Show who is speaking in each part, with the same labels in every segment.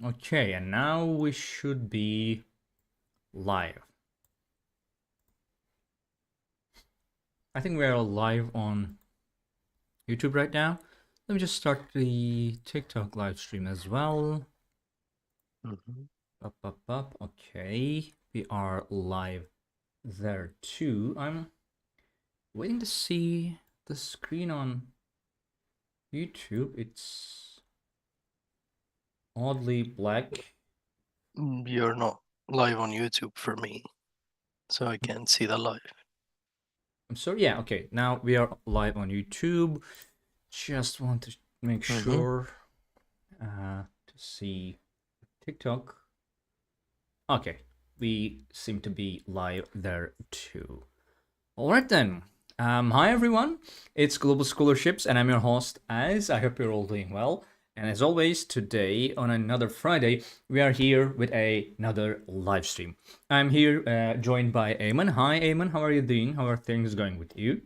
Speaker 1: Okay, and now we should be live. I think we are live on YouTube right now. Let me just start the TikTok live stream as well. Okay, we are live there too. I'm waiting to see the screen on YouTube. It's oddly black.
Speaker 2: You're not live on YouTube for me, so I can't see the live.
Speaker 1: I'm sorry. Yeah, okay. Now we are live on YouTube. Just want to make sure to see TikTok. Okay, we seem to be live there too. All right then. Hi everyone, it's Global Scholarships and I'm your host Az. I hope you're all doing well. And as always, today on another Friday, we are here with another live stream. I'm here joined by Eamon. Hi Eamon, how are you doing? How are things going with you?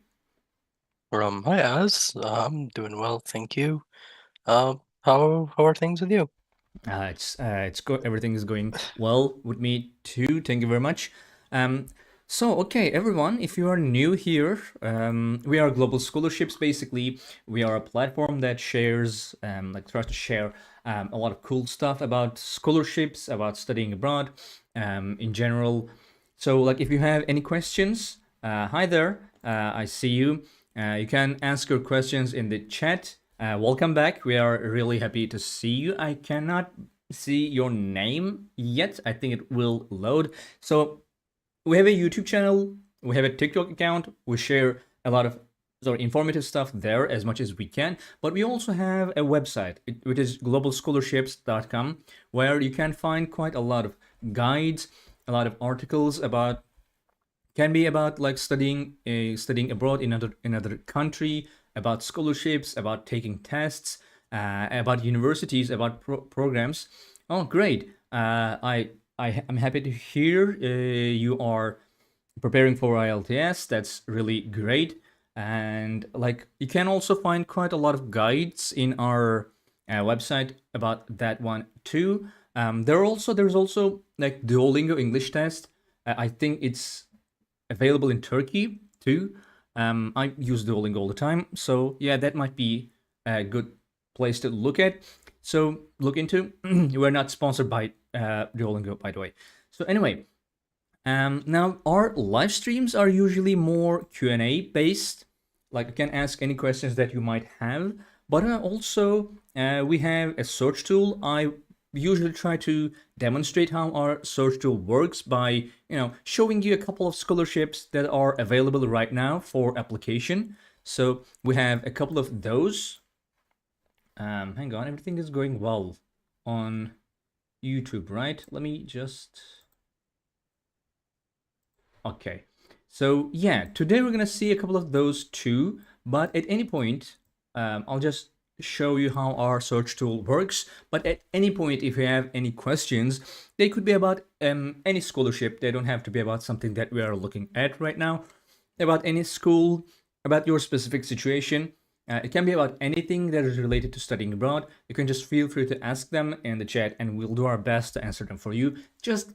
Speaker 2: Hi Az, I'm doing well, thank you. How are things with you?
Speaker 1: It's good. Everything is going well with me too. Thank you very much. Um, okay, everyone, if you are new here, we are Global Scholarships. Basically, we are a platform that shares, tries to share a lot of cool stuff about scholarships, about studying abroad, in general. So, like, if you have any questions, hi there. I see you. You can ask your questions in the chat. Welcome back. We are really happy to see you. I cannot see your name yet. I think it will load. So we have a YouTube channel. We have a TikTok account. We share a lot of sort of informative stuff there as much as we can. But we also have a website, which is globalscholarships.com, where you can find quite a lot of guides, a lot of articles about can be about like studying abroad in another country, about scholarships, about taking tests, about universities, about programs. Oh, great! I'm happy to hear you are preparing for IELTS. That's really great. And like you can also find quite a lot of guides in our website about that one too. There's also like Duolingo English test. I think it's available in Turkey too. I use Duolingo all the time, so yeah, that might be a good place to look at. So look into. We're not sponsored by Duolingo, by the way. So anyway, now our live streams are usually more Q&A based. Like you can ask any questions that you might have, but also we have a search tool. I usually try to demonstrate how our search tool works by showing you a couple of scholarships that are available right now for application. So we have a couple of those. Hang on, everything is going well on YouTube, right? Let me just... Okay. So yeah, today we're gonna see a couple of those too, but at any point, I'll just show you how our search tool works. But at any point, if you have any questions, they could be about any scholarship. They don't have to be about something that we are looking at right now, about any school, about your specific situation. It can be about anything that is related to studying abroad. You can just feel free to ask them in the chat and we'll do our best to answer them for you. Just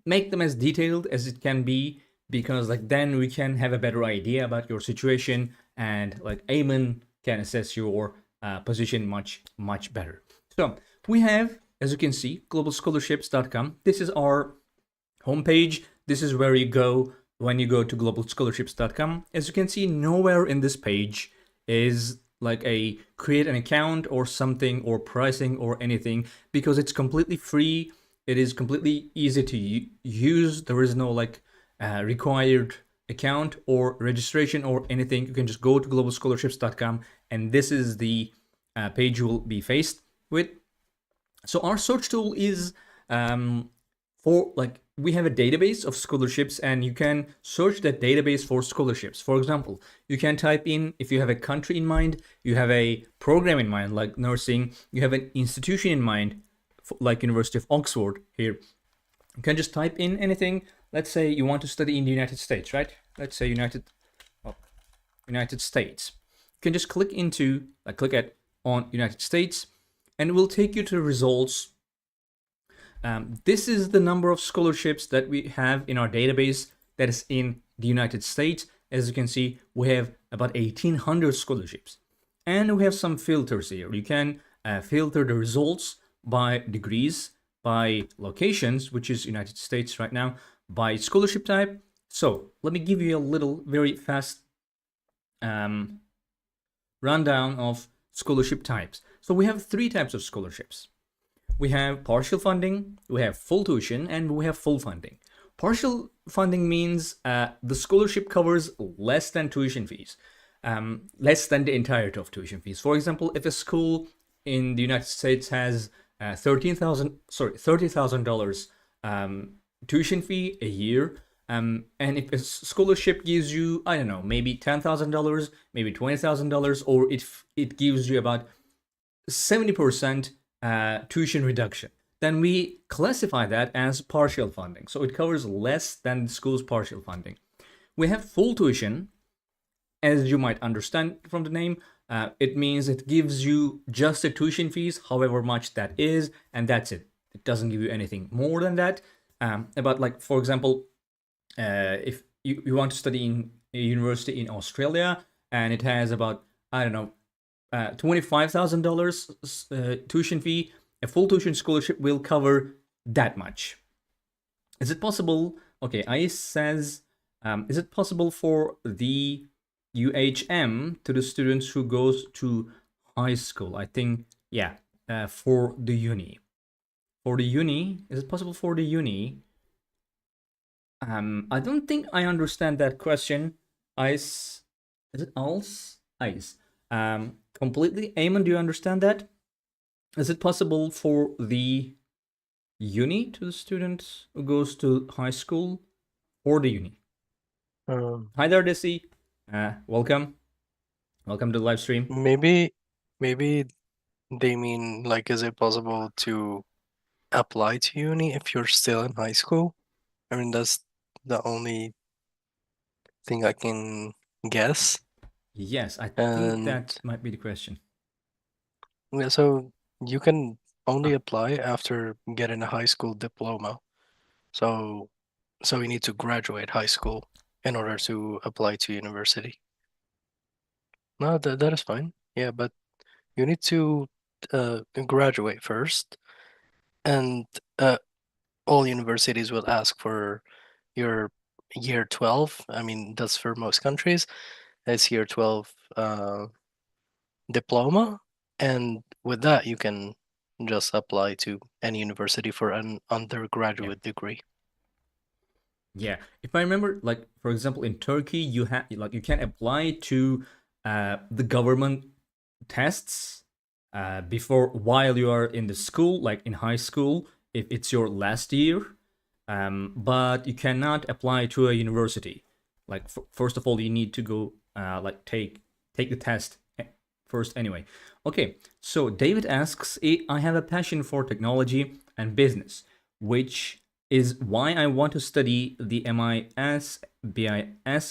Speaker 1: make them as detailed as it can be, because like then we can have a better idea about your situation and like Eamon can assess your position much better. So we have, as you can see, globalscholarships.com. This is our homepage. This is where you go when you go to globalscholarships.com. As you can see, nowhere in this page is like a create an account or something or pricing or anything, because it's completely free. It is completely easy to use. There is no like required account or registration or anything. You can just go to globalscholarships.com and this is the page you will be faced with. So our search tool is for like, we have a database of scholarships and you can search that database for scholarships. For example, you can type in, if you have a country in mind, you have a program in mind, like nursing, you have an institution in mind, like University of Oxford here. You can just type in anything. Let's say you want to study in the United States, right? Let's say United States. You can just click into, click on United States, and it will take you to the results This is the number of scholarships that we have in our database that is in the United States. As you can see, we have about 1,800 scholarships. And we have some filters here. You can filter the results by degrees, by locations, which is United States right now, by scholarship type. So let me give you a little, very fast rundown of scholarship types. So we have three types of scholarships. We have partial funding, we have full tuition, and we have full funding. Partial funding means the scholarship covers less than tuition fees, less than the entirety of tuition fees. For example, if a school in the United States has $30,000 tuition fee a year, and if a scholarship gives you, I don't know, maybe $10,000, maybe $20,000, or if it gives you about 70% tuition reduction, then we classify that as partial funding. So it covers less than the school's partial funding. We have full tuition, as you might understand from the name. It means it gives you just the tuition fees, however much that is, and that's it. It doesn't give you anything more than that. About, like, for example, if you want to study in a university in Australia and it has about, I don't know, $25,000 tuition fee, a full tuition scholarship will cover that much. Is it possible? Okay, ICE says, is it possible for the UHM to the students who goes to high school? I think, yeah, for the uni. For the uni, is it possible for the uni? I don't think I understand that question. ICE, is it ALS? ICE. Completely. Eamon, do you understand that? Is it possible for the uni to the student who goes to high school or the uni? Hi there, Desi. Welcome. Welcome to the live stream.
Speaker 2: Maybe they mean, like, is it possible to apply to uni if you're still in high school? I mean, that's the only thing I can guess.
Speaker 1: Yes, I think
Speaker 2: And
Speaker 1: that might be the question.
Speaker 2: yeah, so you can only apply after getting a high school diploma. So you need to graduate high school in order to apply to university. No, that is fine. Yeah, but you need to graduate first, and all universities will ask for your year 12. I mean, that's for most countries. It's year 12 diploma, and with that you can just apply to any university for an
Speaker 1: Yeah.
Speaker 2: undergraduate degree.
Speaker 1: Yeah. If I remember, like, for example, in Turkey, you have, like, you can apply to the government tests before, while you are in the school, like in high school, if it's your last year. But you cannot apply to a university. Like, first of all, you need to go like take the test first anyway. Okay, so David asks, I have a passion for technology and business, which is why I want to study the MIS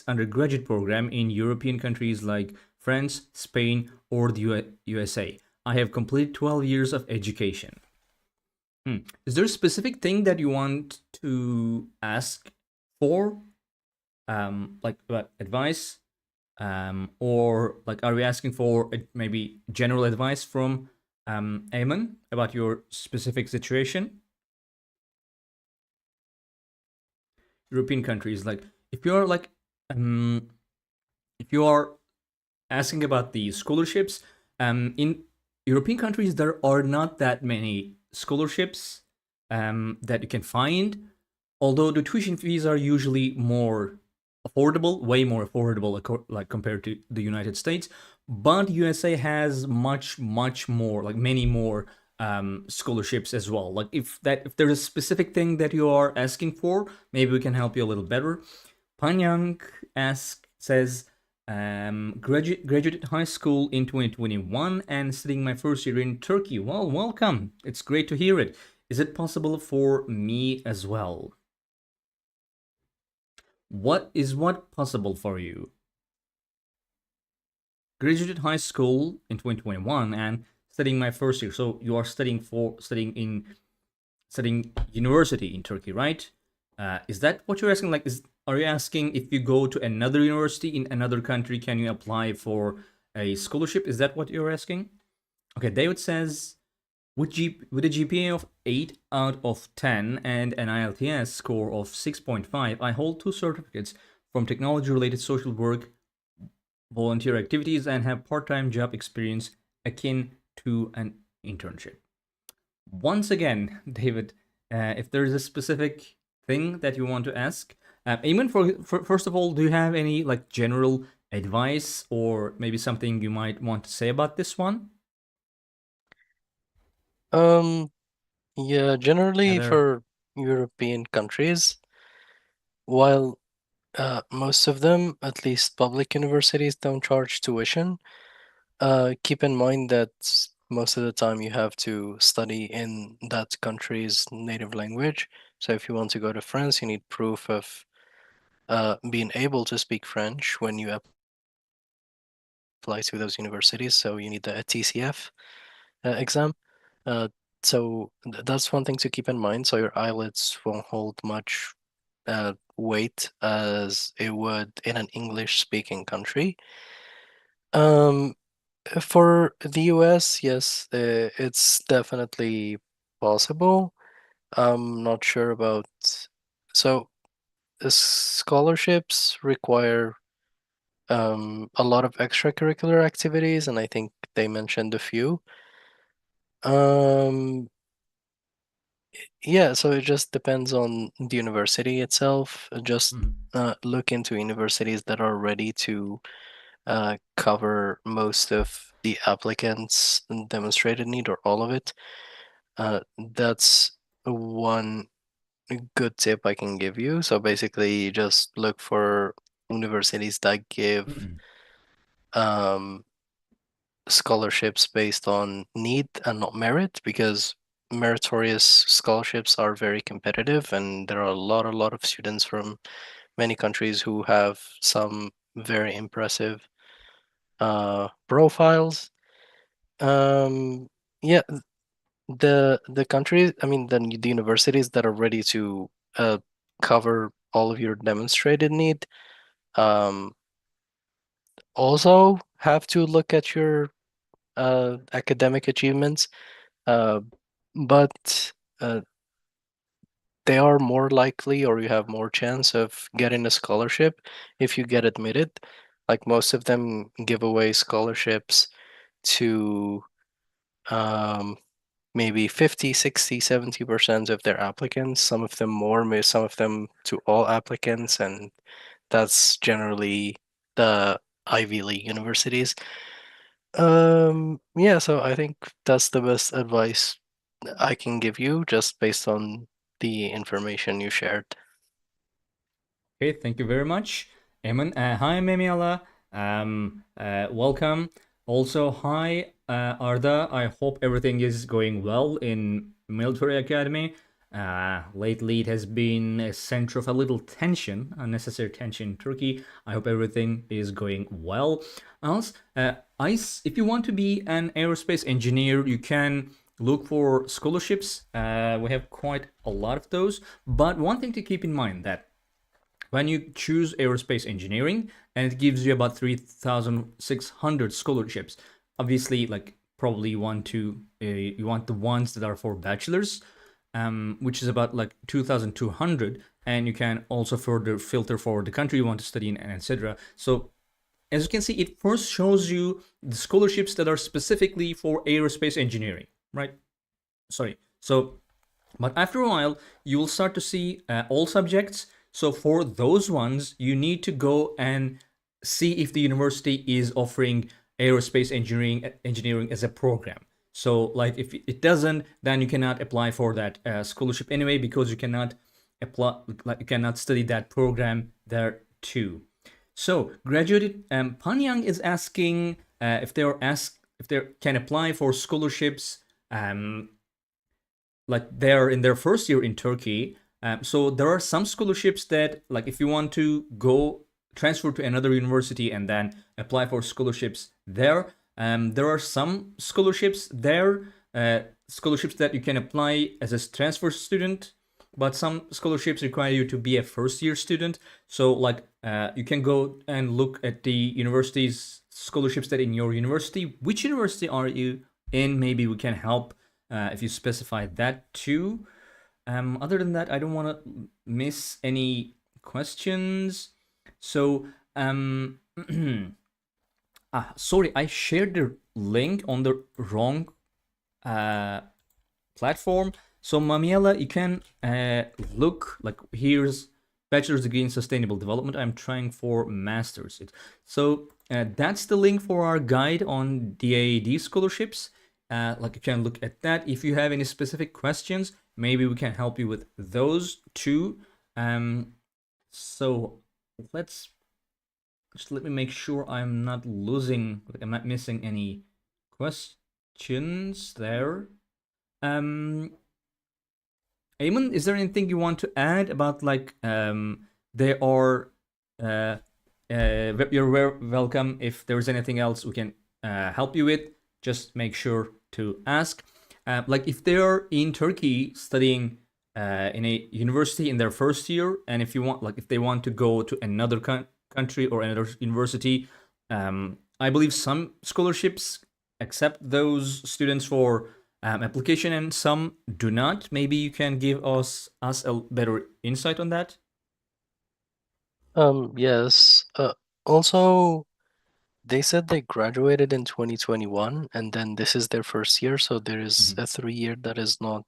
Speaker 1: undergraduate program in European countries like France, Spain, or the USA. I have completed 12 years of education. Is there a specific thing that you want to ask for, like about advice, or like are we asking for maybe general advice from Eamon about your specific situation? European countries, like if you're like, if you are asking about the scholarships, in European countries there are not that many scholarships that you can find, although the tuition fees are usually more affordable, way more affordable, like compared to the United States. But USA has much more, like many more scholarships as well. Like if there's a specific thing that you are asking for, maybe we can help you a little better. Panyang says, graduated high school in 2021 and studying my first year in Turkey. Well, welcome. It's great to hear it. Is it possible for me as well? What possible for you? Graduated high school in 2021 and studying my first year. So you are studying in studying university in Turkey, right? Is that what you're asking? Like, are you asking if you go to another university in another country, can you apply for a scholarship? Is that what you're asking? Okay, David says, with a GPA of 8 out of 10 and an IELTS score of 6.5, I hold two certificates from technology-related social work, volunteer activities, and have part-time job experience akin to an internship. Once again, David, if there's a specific thing that you want to ask, Eamon, for first of all, do you have any like general advice or maybe something you might want to say about this one?
Speaker 2: Um, yeah, generally
Speaker 1: Other.
Speaker 2: for European countries, while most of them, at least public universities, don't charge tuition, keep in mind that most of the time you have to study in that country's native language. So if you want to go to France, you need proof of being able to speak French when you apply to those universities. So you need the TCF exam. Uh, that's one thing to keep in mind. So your IELTS won't hold much weight as it would in an English-speaking country. Um, for the US, yes, it's definitely possible. I'm not sure about. So scholarships require a lot of extracurricular activities, and I think they mentioned a few. Um, yeah, so it just depends on the university itself. Just
Speaker 1: Mhm.
Speaker 2: look into universities that are ready to cover most of the applicants' demonstrated need or all of it. That's one good tip I can give you. So basically, just look for universities that give
Speaker 1: Mhm.
Speaker 2: um, scholarships based on need and not merit, because meritorious scholarships are very competitive, and there are a lot of students from many countries who have some very impressive profiles. Um, yeah, the countries, I mean, the universities that are ready to cover all of your demonstrated need, um, also have to look at your academic achievements, uh, but they are more likely, or you have more chance of getting a scholarship if you get admitted. Like most of them give away scholarships to um, maybe 50, 60, 70% of their applicants, some of them more, some of them to all applicants, and that's generally the Ivy League universities. Yeah, so I think that's the best advice I can give you just based on the information you shared.
Speaker 1: Okay, thank you very much, Eamon. Hi, Memiala. Welcome. Also, hi, Arda. I hope everything is going well in military academy. Lately, it has been a center of a little tension, unnecessary tension in Turkey. I hope everything is going well. Else, Ice, if you want to be an aerospace engineer, you can look for scholarships. We have quite a lot of those. But one thing to keep in mind that when you choose aerospace engineering, and it gives you about 3,600 scholarships, obviously, like probably you want the ones that are for bachelors, which is about like 2,200, and you can also further filter for the country you want to study in, and etc. So as you can see, it first shows you the scholarships that are specifically for aerospace engineering, right? Sorry. So but after a while, you will start to see all subjects. So for those ones, you need to go and see if the university is offering aerospace engineering as a program. So like if it doesn't, then you cannot apply for that scholarship anyway, because you cannot apply, like you cannot study that program there too. So graduated Panyang is asking if they can apply for scholarships like they're in their first year in Turkey. So there are some scholarships that, like, if you want to go transfer to another university and then apply for scholarships there, there are some scholarships there scholarships that you can apply as a transfer student, but some scholarships require you to be a first year student. So like you can go and look at the university's scholarships that in your university. Which university are you in? Maybe we can help if you specify that too. Other than that, I don't want to miss any questions. So sorry, I shared the link on the wrong uh, platform. So Mamiela, you can look like here's bachelor's degree in sustainable development. I'm trying for master's. So that's the link for our guide on DAAD scholarships. Like you can look at that. If you have any specific questions, maybe we can help you with those too. So let's just let me make sure I'm not losing, like I'm not missing any questions there. Eamon, is there anything you want to add about like there are uh, you're welcome. If there's anything else we can help you with, just make sure to ask. Like if they're in Turkey studying in a university in their first year, and if you want, like if they want to go to another country or another university, I believe some scholarships accept those students for application and some do not. Maybe you can give us a better insight on that.
Speaker 2: Yes. Also, they said they graduated in 2021, and then this is their first year, so there is
Speaker 1: Mhm.
Speaker 2: a 3 year that is not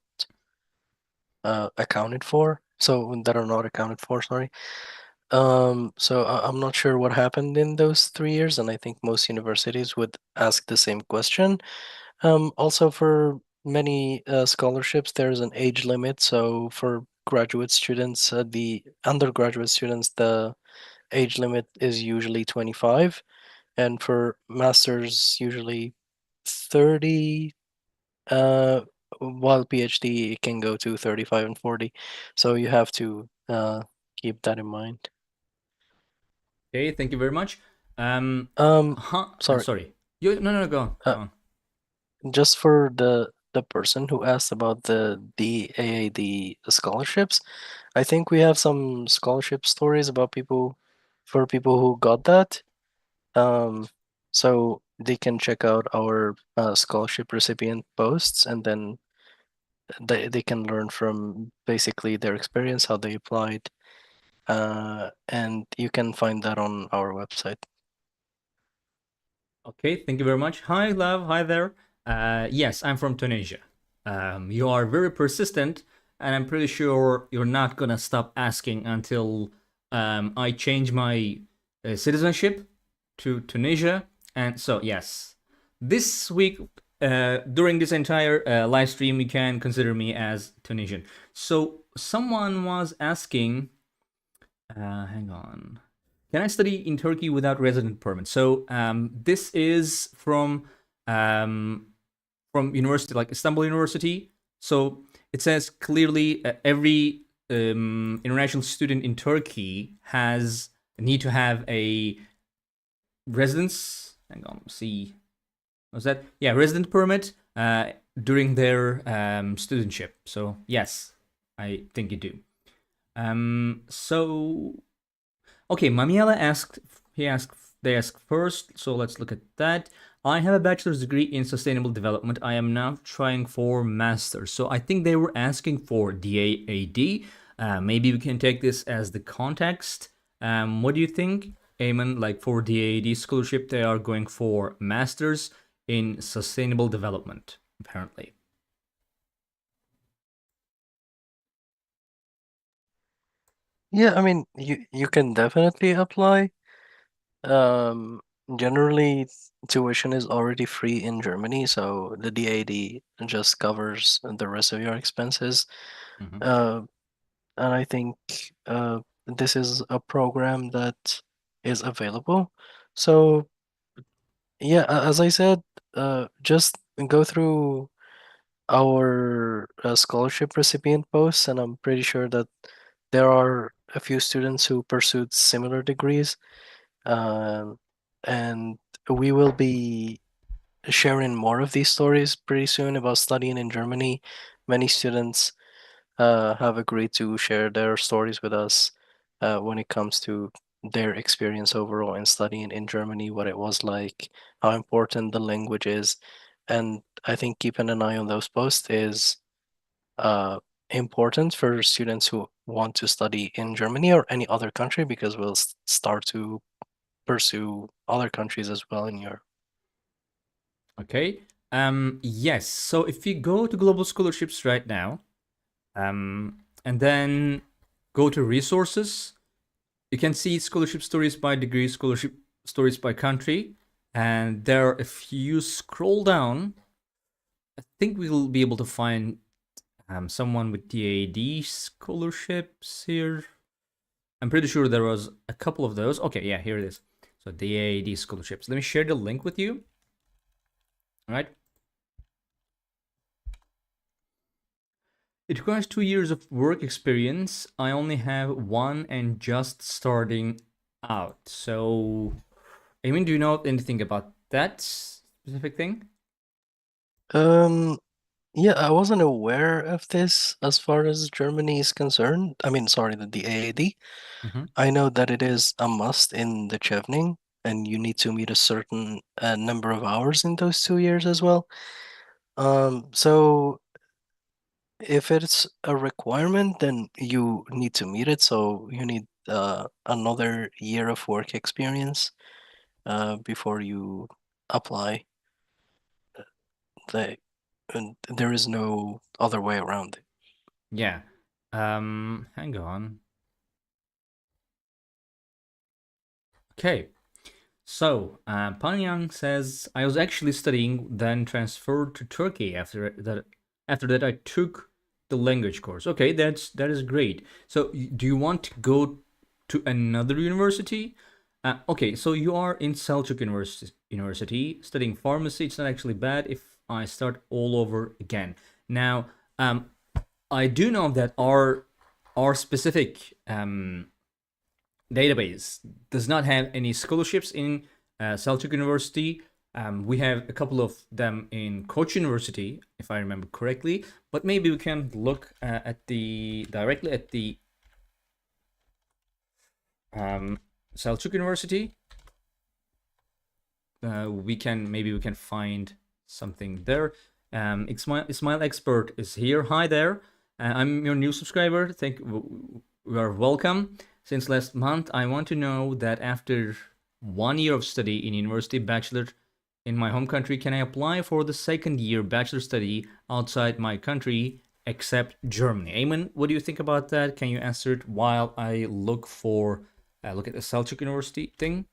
Speaker 2: accounted for. So that are not accounted for, sorry. So I'm not sure what happened in those 3 years, and I think most universities would ask the same question. Also, for many scholarships, there's an age limit. So for graduate students, the undergraduate students, the age limit is usually 25, and for masters, usually 30. Uh, while PhD it can go to 35 and 40. So you have to keep that in mind.
Speaker 1: Okay, thank you very much.
Speaker 2: Um, sorry.
Speaker 1: Sorry. You no no no go on
Speaker 2: Uh,
Speaker 1: go on.
Speaker 2: just for the person who asked about the AAD scholarships, I think we have some scholarship stories about people who got that. Um, so they can check out our scholarship recipient posts, and then they can learn from basically their experience, how they applied, and you can find that on our website.
Speaker 1: Okay, thank you very much. Hi, love. Hi there. Yes, I'm from Tunisia. You are very persistent, and I'm pretty sure you're not gonna stop asking until I change my citizenship to Tunisia. And so, yes, this week, during this entire live stream, you can consider me as Tunisian. So, someone was asking, hang on. Can I study in Turkey without resident permit? So this is um, from university like Istanbul University. So it says clearly every international student in Turkey has need to have a residence. Hang on, see, was that yeah resident permit during their studentship. So yes, I think you do. So okay, Mamiela asked, they asked first, so let's look at that. I have a bachelor's degree in sustainable development. I am now trying for master's. So I think they were asking for DAAD. Maybe we can take this as the context. What do you think, Eamon? Like for DAAD scholarship, they are going for master's in sustainable development, apparently.
Speaker 2: Yeah, I mean, you can definitely apply. Um, Generally, tuition is already free in Germany, so the DAD just covers the rest of your expenses.
Speaker 1: Mhm.
Speaker 2: Uh, and I think this is a program that is available. So yeah, as I said, just go through our scholarship recipient posts, and I'm pretty sure that there are a few students who pursued similar degrees, um, and we will be sharing more of these stories pretty soon about studying in Germany. Many students have agreed to share their stories with us when it comes to their experience overall in studying in Germany, what it was like, how important the language is. And I think keeping an eye on those posts is uh, important for students who want to study in Germany or any other country because we'll start to pursue other countries as well in Europe.
Speaker 1: Okay. Yes. So if you go to global scholarships right now, and then go to resources, you can see scholarship stories by degree, scholarship stories by country, and there, if you scroll down, I think we'll be able to find someone with DAD scholarships here. I'm pretty sure there was a couple of those. Okay, yeah, here it is. So DAD scholarships. Let me share the link with you. All right. It requires 2 years of work experience. I only have one and just starting out. So, I mean, do you know anything about that specific thing?
Speaker 2: Um, yeah, I wasn't aware of this as far as Germany is concerned. I mean, sorry, the AAD.
Speaker 1: Mm-hmm.
Speaker 2: I know that it is a must in the Chevening, and you need to meet a certain number of hours in those 2 years as well. So if it's a requirement, then you need to meet it. So you need another year of work experience before you apply. The, and there is no other way around it.
Speaker 1: Yeah. Hang on. Okay. So, Panyang says, I was actually studying, then transferred to Turkey after that. After that, I took the language course. Okay, that is great. So, do you want to go to another university? Okay, so you are in Selçuk University studying pharmacy. It's not actually bad if I start all over again. Now, I do know that our specific database does not have any scholarships in Selçuk University. We have a couple of them in Koç University, if I remember correctly. But maybe we can look at the directly at the Selçuk University. We can find something there. Ismail Expert is here. Hi there. I'm your new subscriber. You are welcome. Since last month, I want to know that after 1 year of study in university bachelor in my home country, can I apply for the second year bachelor study outside my country except Germany? Ayman, what do you think about that? Can you answer it while I look at the Selçuk University thing?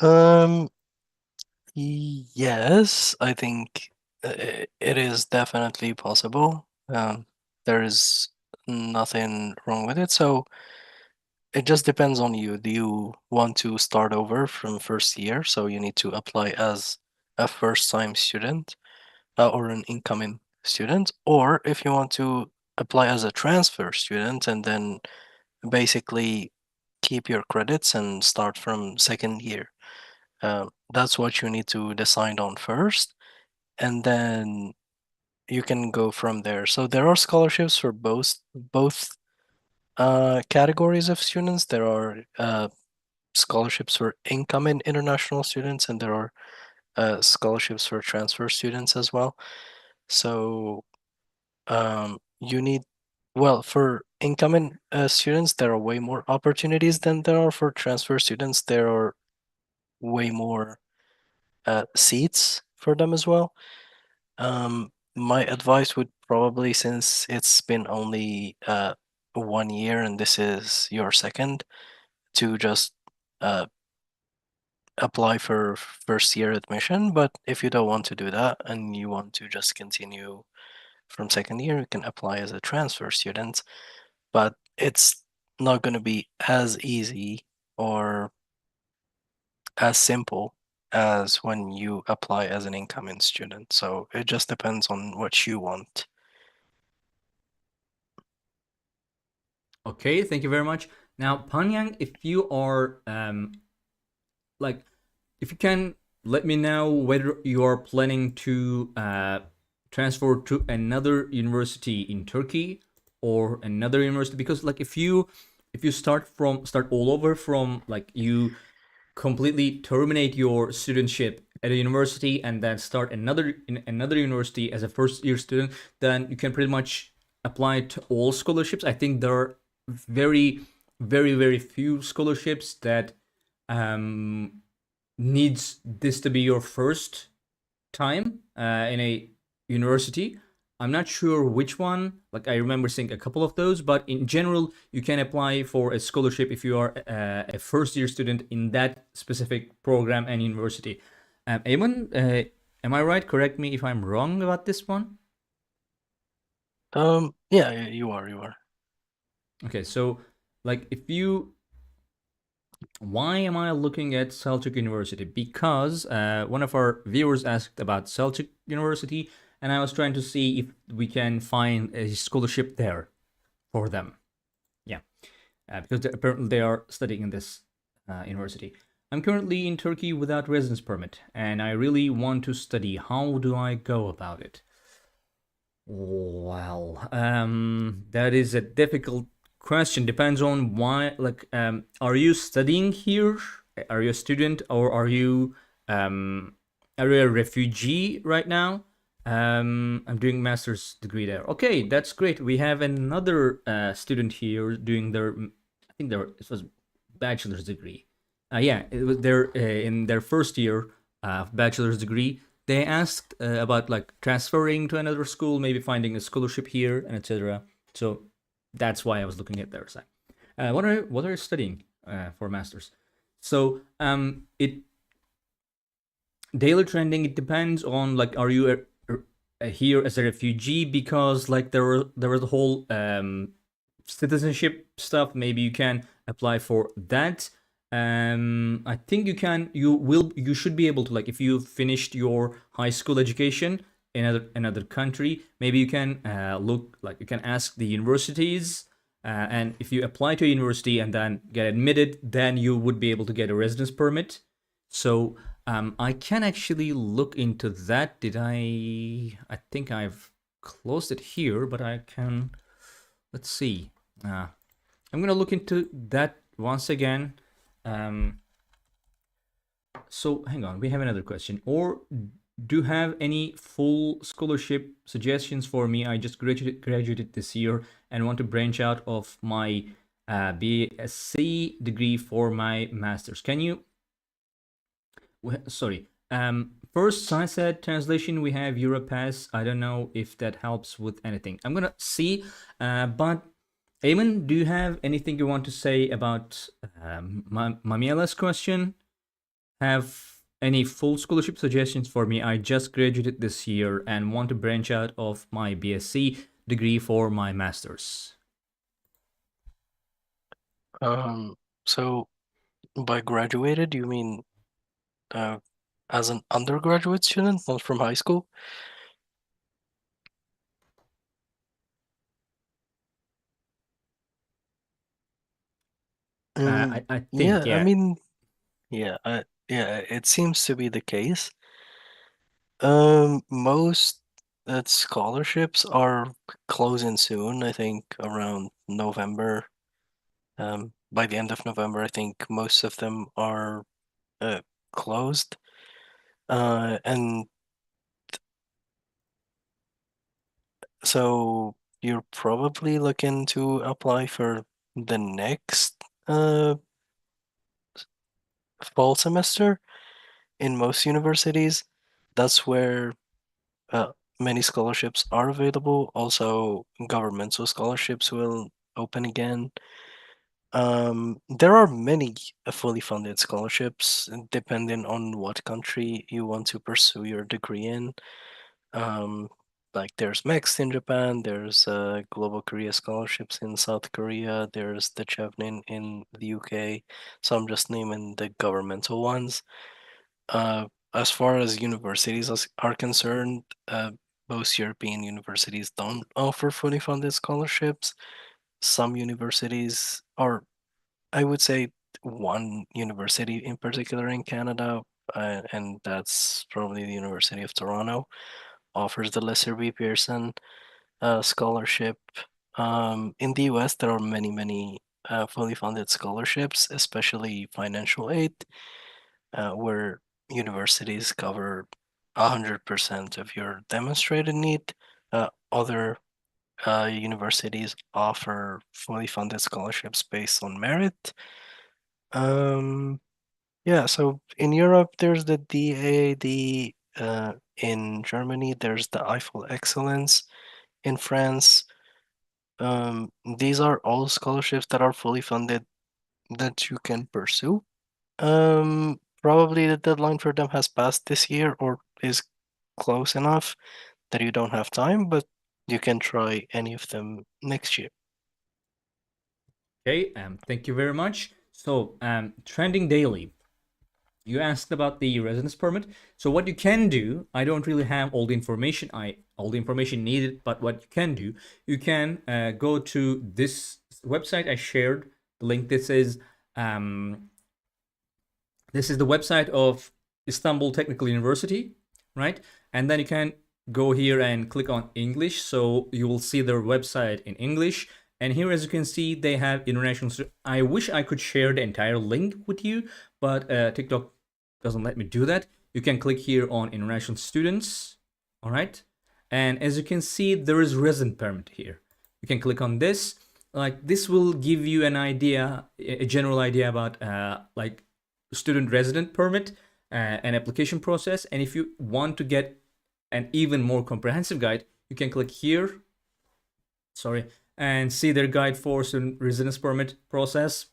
Speaker 2: Um, yes, I think it is definitely possible. There is nothing wrong with it. So it just depends on you. Do you want to start over from first year? So you need to apply as a first-time student or an incoming student, or if you want to apply as a transfer student and then basically keep your credits and start from second year. That's what you need to decide on first, and then you can go from there. So there are scholarships for both categories of students. There are scholarships for incoming international students, and there are scholarships for transfer students as well. So you need, well, for incoming students, there are way more opportunities than there are for transfer students. There are way more seats for them as well. My advice would probably, since it's been only 1 year and this is your second, to just uh, apply for first year admission. But if you don't want to do that and you want to just continue from second year, you can apply as a transfer student. But it's not going to be as easy or as simple as when you apply as an incoming student. So it just depends on what you want.
Speaker 1: Okay, thank you very much. Now, Panyang, if you are like, if you can let me know whether you are planning to transfer to another university in Turkey or another university, because like if you start all over from like you completely terminate your studentship at a university and then start another in another university as a first year student, then you can pretty much apply to all scholarships. I think there are very, very few scholarships that um, needs this to be your first time in a university. I'm not sure which one. Like I remember seeing a couple of those, but in general, you can apply for a scholarship if you are a first year student in that specific program and university. Eamon, am I right? Correct me if I'm wrong about this one.
Speaker 2: Yeah, you are.
Speaker 1: Okay, so like if you why am I looking at Selçuk University? Because one of our viewers asked about Selçuk University, and I was trying to see if we can find a scholarship there for them. Yeah, because apparently they are studying in this university. I'm currently in Turkey without residence permit, and I really want to study. How do I go about it? Well, that is a difficult question. Depends on why. Like, are you studying here? Are you a student, or um, are you a refugee right now? I'm doing master's degree there. Okay, that's great. We have another student here doing their. I think it was bachelor's degree. Yeah, it was their in their first year of bachelor's degree. They asked about like transferring to another school, maybe finding a scholarship here, and etc. So that's why I was looking at their side. What are you studying for masters? So it daily trending. It depends on like, are you here as a refugee, because like there was the whole citizenship stuff. Maybe you can apply for that. I think you should be able to, like, if you finished your high school education in another country, maybe you can look, like, you can ask the universities, and if you apply to a university and then get admitted, then you would be able to get a residence permit. So I can actually look into that. I think I've closed it here, but I can. Let's see. I'm gonna look into that once again. Um, so hang on, we have another question. Or do you have any full scholarship suggestions for me? I just graduated this year and want to branch out of my BSc degree for my master's. Can you sorry. First sunset translation, we have Europass. I don't know if that helps with anything. I'm gonna see. But Eamon, do you have anything you want to say about Mamiela's question? Have any full scholarship suggestions for me? I just graduated this year and want to branch out of my BSc degree for my master's.
Speaker 2: So by graduated, you mean uh, as an undergraduate student, not from high school?
Speaker 1: I think,
Speaker 2: Yeah, I
Speaker 1: yeah.
Speaker 2: mean, yeah, yeah, it seems to be the case. Most scholarships are closing soon. I think around November. By the end of November, I think most of them are uh, closed. And so you're probably looking to apply for the next fall semester in most universities. That's where uh, many scholarships are available. Also, governmental scholarships will open again. There are many fully funded scholarships depending on what country you want to pursue your degree in. Um, like there's MEX in Japan, there's Global Korea scholarships in South Korea, there's the Chevening in the UK. So I'm just naming the governmental ones. Uh, as far as universities are concerned, most European universities don't offer fully funded scholarships. some universities, or I would say one university in particular in Canada, and that's probably the University of Toronto, offers the Lesser B. Pearson scholarship. In the US, there are many, many fully funded scholarships, especially financial aid, where universities cover 100% of your demonstrated need. Other universities offer fully funded scholarships based on merit. Um, yeah, so in Europe, there's the DAAD. In Germany, there's the Eiffel Excellence. In France, these are all scholarships that are fully funded that you can pursue. Probably the deadline for them has passed this year or is close enough that you don't have time, but you can try any of them next year.
Speaker 1: Okay, thank you very much. So, trending daily. You asked about the residence permit. So what you can do, I don't really have all the information needed, but what you can do, you can go to this website I shared the link. This is the website of Istanbul Technical University, right? And then you can go here and click on English. So you will see their website in English. And here, as you can see, they have international. I wish I could share the entire link with you, but TikTok doesn't let me do that. You can click here on international students. All right. And as you can see, there is resident permit here. You can click on this. Like this will give you an idea, a general idea about like student resident permit and application process. And if you want to get an even more comprehensive guide, you can click here, and see their guide for student residence permit process.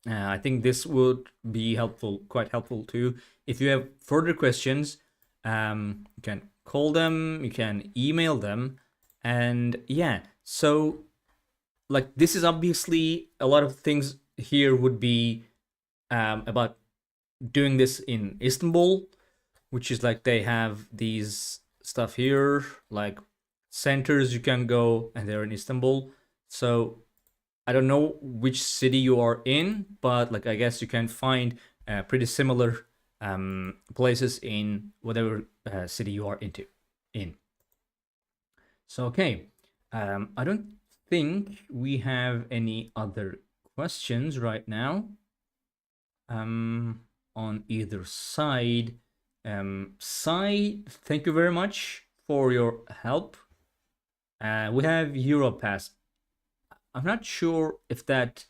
Speaker 1: I think this would be helpful, quite helpful too. If you have further questions, you can call them, you can email them, and yeah. So, like, this is obviously a lot of things here would be about doing this in Istanbul, which is like they have these stuff here, like centers you can go, and they're in Istanbul. So I don't know which city you are in, but like I guess you can find pretty similar places in whatever city you are in. So okay, I don't think we have any other questions right now on either side. Sai, thank you very much for your help. We have Europass. I'm not sure if that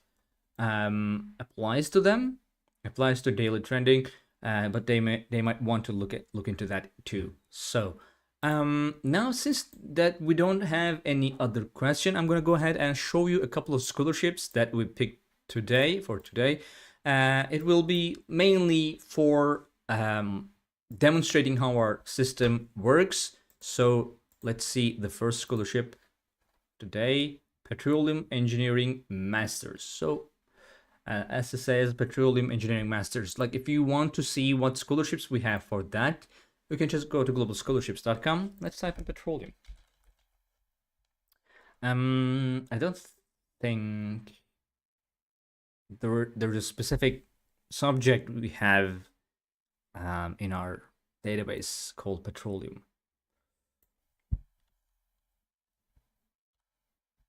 Speaker 1: applies to them, applies to daily trending, but they might want to look into that too. So now since that we don't have any other question, I'm gonna go ahead and show you a couple of scholarships that we picked today for today. It will be mainly for demonstrating how our system works. So let's see the first scholarship today, Petroleum Engineering Masters. So as it says, Petroleum Engineering Masters. Like if you want to see what scholarships we have for that, you can just go to globalscholarships.com. Let's type in petroleum. I don't think there's a specific subject we have in our database called petroleum.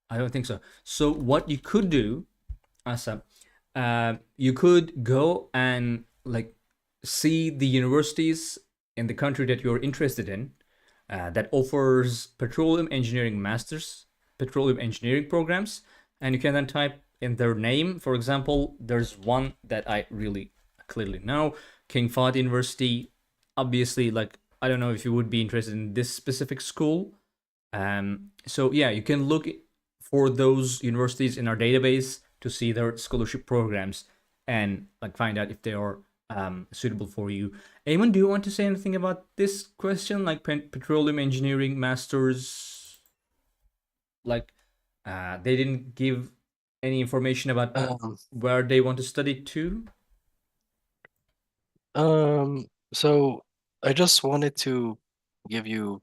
Speaker 1: I don't think so. So what you could do, Asa, you could go and like see the universities in the country that you're interested in that offers petroleum engineering masters, petroleum engineering programs, and you can then type in their name. For example, there's one that I really clearly know, King Fahd University. Obviously, like I don't know if you would be interested in this specific school. So yeah, you can look for those universities in our database to see their scholarship programs and like find out if they are suitable for you. Eamon, do you want to say anything about this question, like petroleum engineering masters? Like, they didn't give any information about where they want to study to.
Speaker 2: So I just wanted to give you,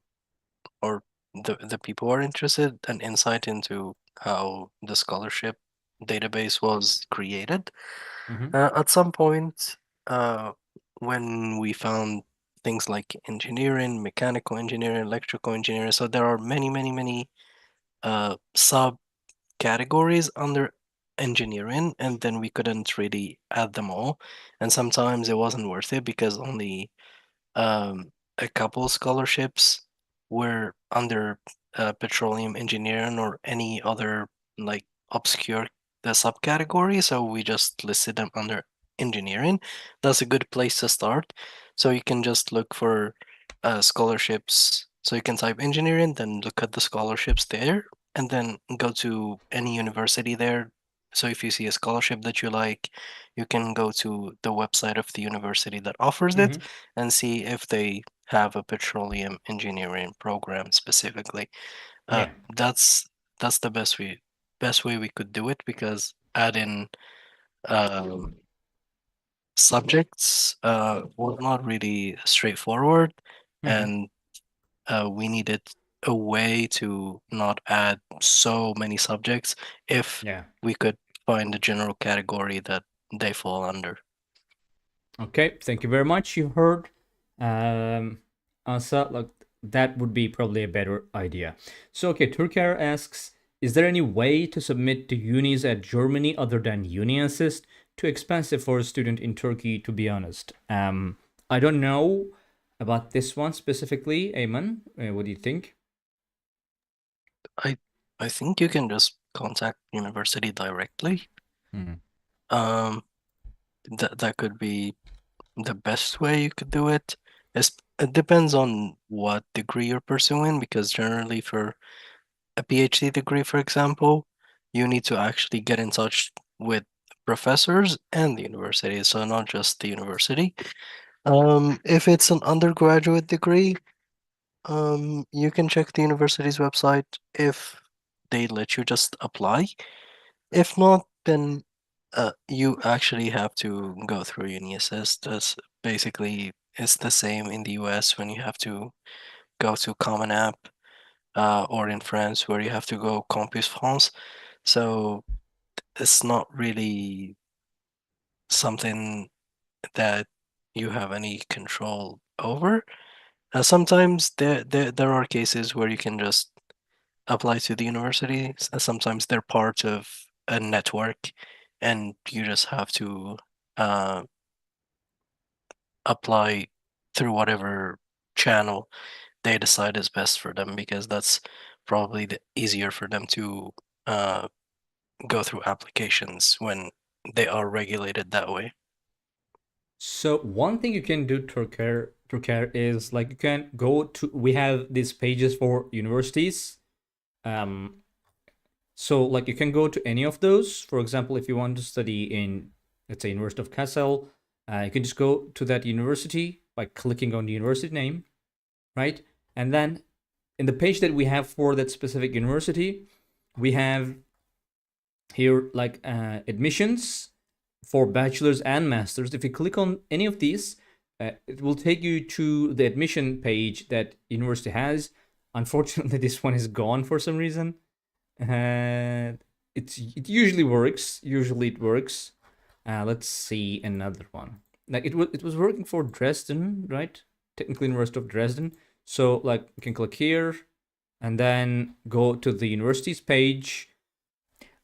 Speaker 2: or the people who are interested, an insight into how the scholarship database was created.
Speaker 1: Mm-hmm.
Speaker 2: At some point, uh, when we found things like engineering, mechanical engineering, electrical engineering, so there are many, many, many subcategories under engineering, and then we couldn't really add them all. And sometimes it wasn't worth it because only um, a couple scholarships were under petroleum engineering or any other like obscure subcategory. So we just listed them under engineering. That's a good place to start. So you can just look for scholarships. So you can type engineering, then look at the scholarships there, and then go to any university there. So if you see a scholarship that you like, you can go to the website of the university that offers it
Speaker 1: Mm-hmm.
Speaker 2: and see if they have a petroleum engineering program specifically. Uh,
Speaker 1: Yeah.
Speaker 2: that's that's the best way we could do it because adding um, subjects was not really straightforward,
Speaker 1: Mm-hmm.
Speaker 2: and we needed a way to not add so many subjects if
Speaker 1: Yeah.
Speaker 2: we could find a general category that they fall under.
Speaker 1: Okay, thank you very much. You heard, Asa. Like that would be probably a better idea. So, okay, Turkar asks, is there any way to submit to unis at Germany other than Uni Assist? Too expensive for a student in Turkey, to be honest. I don't know about this one specifically. Ayman, what do you think?
Speaker 2: I I think you can just contact university directly.
Speaker 1: Hmm.
Speaker 2: Um, that could be the best way you could do it. It depends on what degree you're pursuing, because generally for a PhD degree, for example, you need to actually get in touch with professors and the university, so not just the university. If it's an undergraduate degree, you can check the university's website if they let you just apply. If not, then you actually have to go through UniAssist. That's basically it's the same in the US when you have to go to Common App, or in France where you have to go Campus France. So it's not really something that you have any control over. Sometimes there are cases where you can just apply to the university. Sometimes they're part of a network, and you just have to uh, apply through whatever channel they decide is best for them, because that's probably easier for them to uh, go through applications when they are regulated that way.
Speaker 1: So one thing you can do, Turkar, is like you can go to. We have these pages for universities. Um, So like you can go to any of those. For example, if you want to study in, let's say, University of Kassel, you can just go to that university by clicking on the university name, right? And then in the page that we have for that specific university, we have here like admissions for bachelor's and master's. If you click on any of these, it will take you to the admission page that university has. Unfortunately, this one is gone for some reason. Uh, it usually works. Usually it works. Let's see another one. Like it was working for Dresden, right? Technical University of Dresden. So like you can click here and then go to the universities page.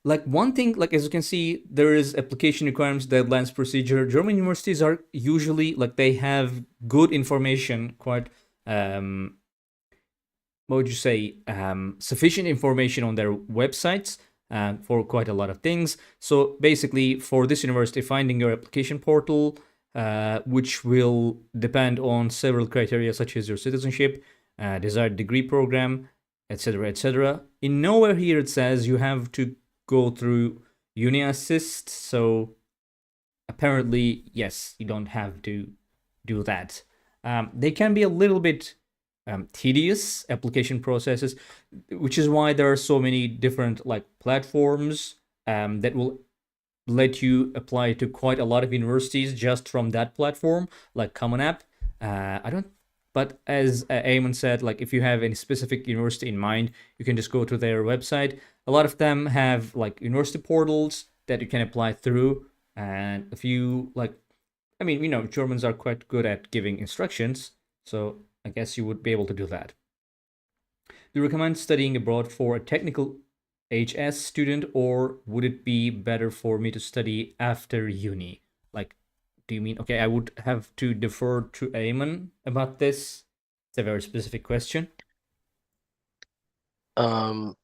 Speaker 1: Like one thing, like as you can see, there is application requirements, deadlines, procedure. German universities are usually like they have good information, quite what would you say, sufficient information on their websites for quite a lot of things. So basically, for this university, finding your application portal, which will depend on several criteria such as your citizenship, desired degree program, etc., etc. In nowhere here it says you have to go through UniAssist. So apparently, yes, you don't have to do that. They can be a little bit tedious application processes, which is why there are so many different like platforms that will let you apply to quite a lot of universities just from that platform, like Common App. I don't. But as Eamon said, like if you have any specific university in mind, you can just go to their website. A lot of them have like university portals that you can apply through, and if you like, I mean, Germans are quite good at giving instructions, so I guess you would be able to do that. Do you recommend studying abroad for a technical HS student, or would it be better for me to study after uni? Like, do you mean, okay, I would have to defer to Eamon about this. It's a very specific question.
Speaker 2: Um,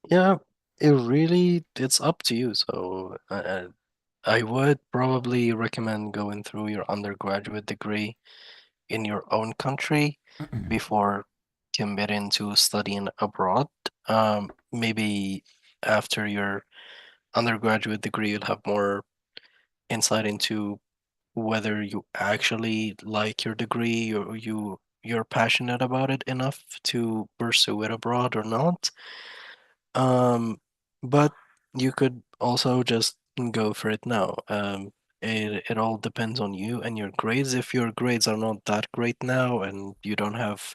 Speaker 2: yeah, it's up to you. So I would probably recommend going through your undergraduate degree in your own country before committing to studying abroad. Maybe after your undergraduate degree, you'll have more insight into whether you actually like your degree or you're passionate about it enough to pursue it abroad or not. Um, but you could also just go for it now. It all depends on you and your grades. If your grades are not that great now and you don't have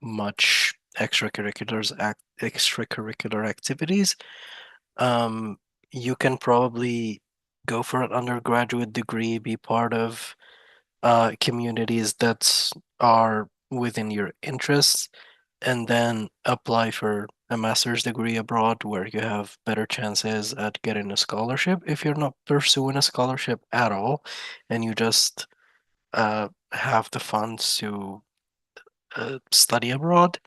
Speaker 2: much extracurricular activities, um, you can probably go for an undergraduate degree, be part of communities that are within your interests, and then apply for a master's degree abroad where you have better chances at getting a scholarship. If you're not pursuing a scholarship at all and you just have the funds to study abroad,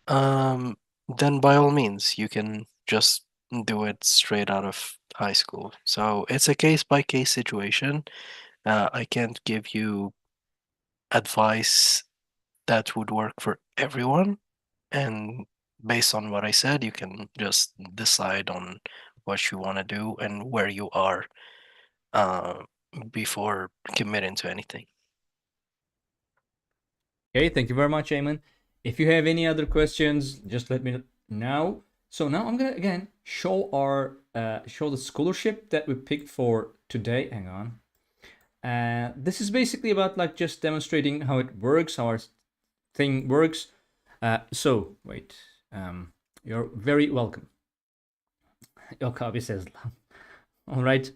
Speaker 2: um, then by all means, you can just do it straight out of high school. So it's a case by case situation. I can't give you advice that would work for everyone. And based on what I said, you can just decide on what you want to do and where you are uh, before committing to anything.
Speaker 1: Okay, thank you very much, Eamon. If you have any other questions, just let me know. So now I'm gonna again show the scholarship that we picked for today. Hang on. This is basically about like just demonstrating how it works, how our thing works. So wait, you're very welcome. Your copy says, all right.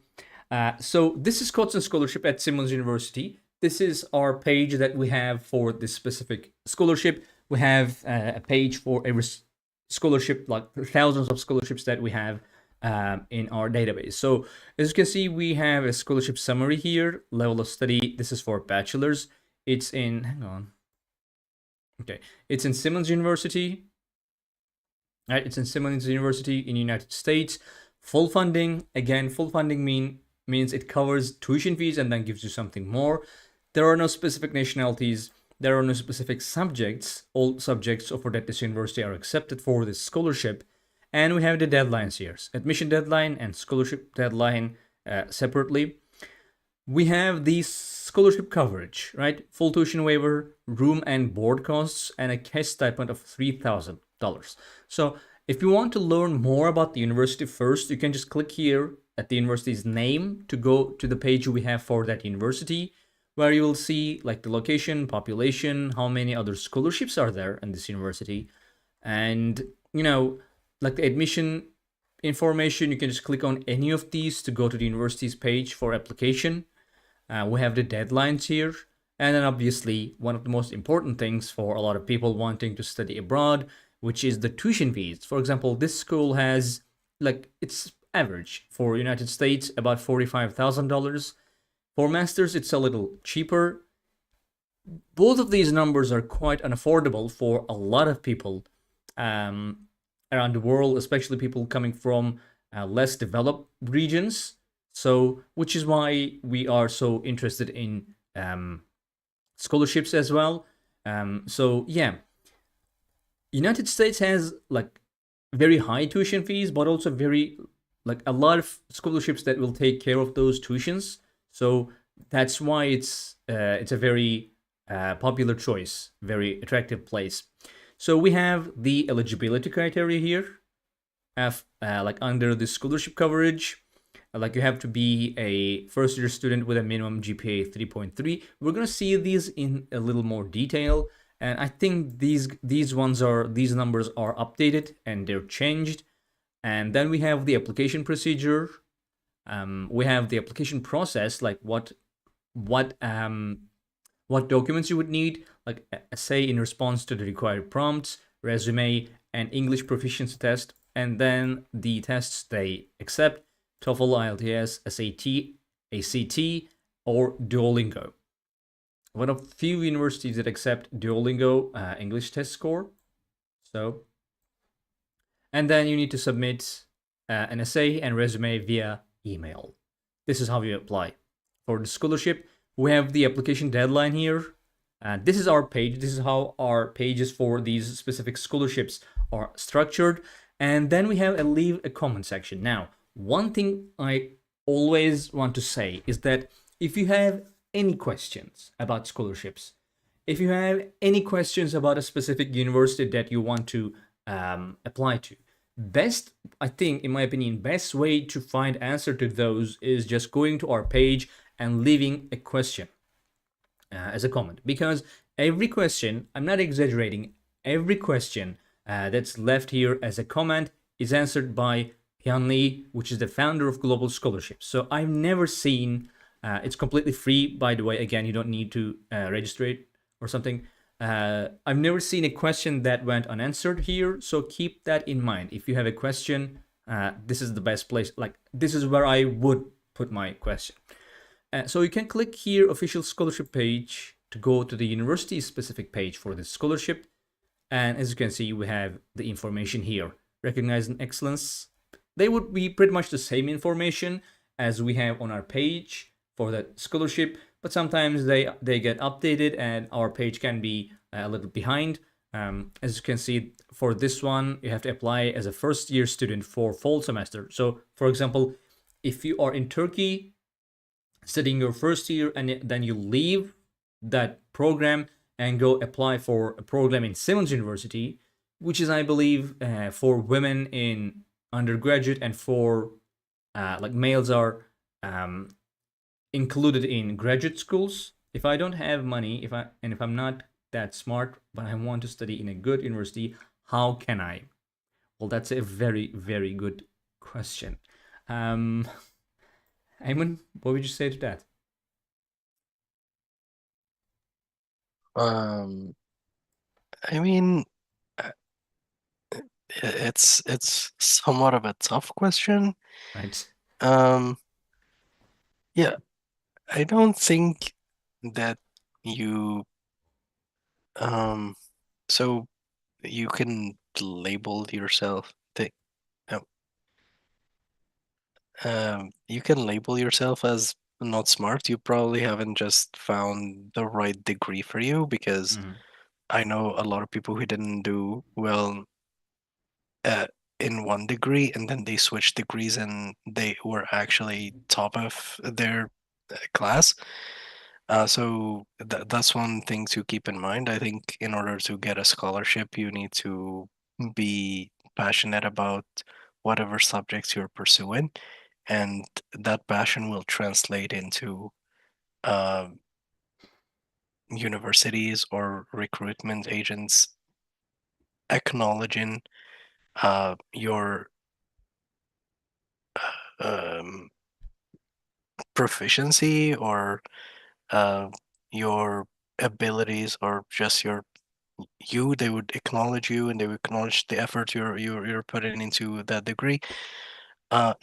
Speaker 1: So this is Kotzen Scholarship at Simmons University. This is our page that we have for this specific scholarship. We have a page for every scholarship, like thousands of scholarships that we have in our database. So as you can see, we have a scholarship summary here, level of study. This is for bachelor's. It's in, hang on. Okay, it's in Simmons University. Right, it's in Simmons University in the United States. Full funding, again, full funding means it covers tuition fees and then gives you something more. There are no specific nationalities. There are no specific subjects. All subjects offered at this university are accepted for this scholarship. And we have the deadlines here. Admission deadline and scholarship deadline separately. We have the scholarship coverage, right? Full tuition waiver, room and board costs, and a cash stipend of $3,000. So if you want to learn more about the university first, you can just click here at the university's name to go to the page we have for that university, where you will see like the location, population, how many other scholarships are there in this university, and like the admission information. You can just click on any of these to go to the university's page for application. We have the deadlines here, and then obviously one of the most important things for a lot of people wanting to study abroad, which is the tuition fees. For example, this school has like it's average for United States about $45,000. For masters, it's a little cheaper. Both of these numbers are quite unaffordable for a lot of people around the world, especially people coming from less developed regions. So, which is why we are so interested in scholarships as well. So yeah, United States has like very high tuition fees, but also very like a lot of scholarships that will take care of those tuitions. So that's why it's a very popular choice, very attractive place. So we have the eligibility criteria here, like under the scholarship coverage. Like you have to be a first year student with a minimum GPA 3.3. We're gonna see these in a little more detail, and I think these numbers are updated and they're changed. And then we have the application procedure. We have the application process, like what what documents you would need, like say in response to the required prompts, resume, and English proficiency test, and then the tests they accept: TOEFL, IELTS, SAT, ACT, or Duolingo. One of few universities that accept Duolingo English test score. So, and then you need to submit an essay and resume via email. This is how you apply for the scholarship. We have the application deadline here. This is our page. This is how our pages for these specific scholarships are structured. And then we have a leave a comment section. Now, one thing I always want to say is that if you have any questions about scholarships, if you have any questions about a specific university that you want to apply to, best, I think, in my opinion, best way to find answer to those is just going to our page and leaving a question as a comment, because every question, I'm not exaggerating, every question that's left here as a comment is answered by Hyun Lee, which is the founder of Global Scholarships. So I've never seen, it's completely free, by the way. Again, you don't need to register it or something. I've never seen a question that went unanswered here, so keep that in mind. If you have a question, this is the best place. Like, this is where I would put my question. So you can click here, official scholarship page, to go to the university specific page for this scholarship. And as you can see, we have the information here. Recognized in excellence. They would be pretty much the same information as we have on our page for that scholarship, but sometimes they get updated and our page can be a little behind. As you can see, for this one, you have to apply as a first year student for fall semester. So, for example, if you are in Turkey studying your first year and then you leave that program and go apply for a program in Simmons University, which is, I believe, for women in undergraduate, and for like males are included in graduate schools. If I don't have money, if I'm not that smart, but I want to study in a good university, how can I? Well, that's a very, very good question. Um, Ayman, what would you say to that?
Speaker 2: Um, I mean, uh, it's somewhat of a tough question.
Speaker 1: Right.
Speaker 2: Um, yeah, I don't think that you um so you can label yourself that no, you can label yourself as not smart. You probably haven't just found the right degree for you, because
Speaker 1: Mm-hmm.
Speaker 2: I know a lot of people who didn't do well uh, in one degree, and then they switched degrees and they were actually top of their class. So that's one thing to keep in mind. I think in order to get a scholarship, you need to be passionate about whatever subjects you're pursuing, and that passion will translate into uh, universities or recruitment agents acknowledging your um, proficiency, or uh, your abilities, or just you. They would acknowledge you, and they would acknowledge the effort you're putting into that degree.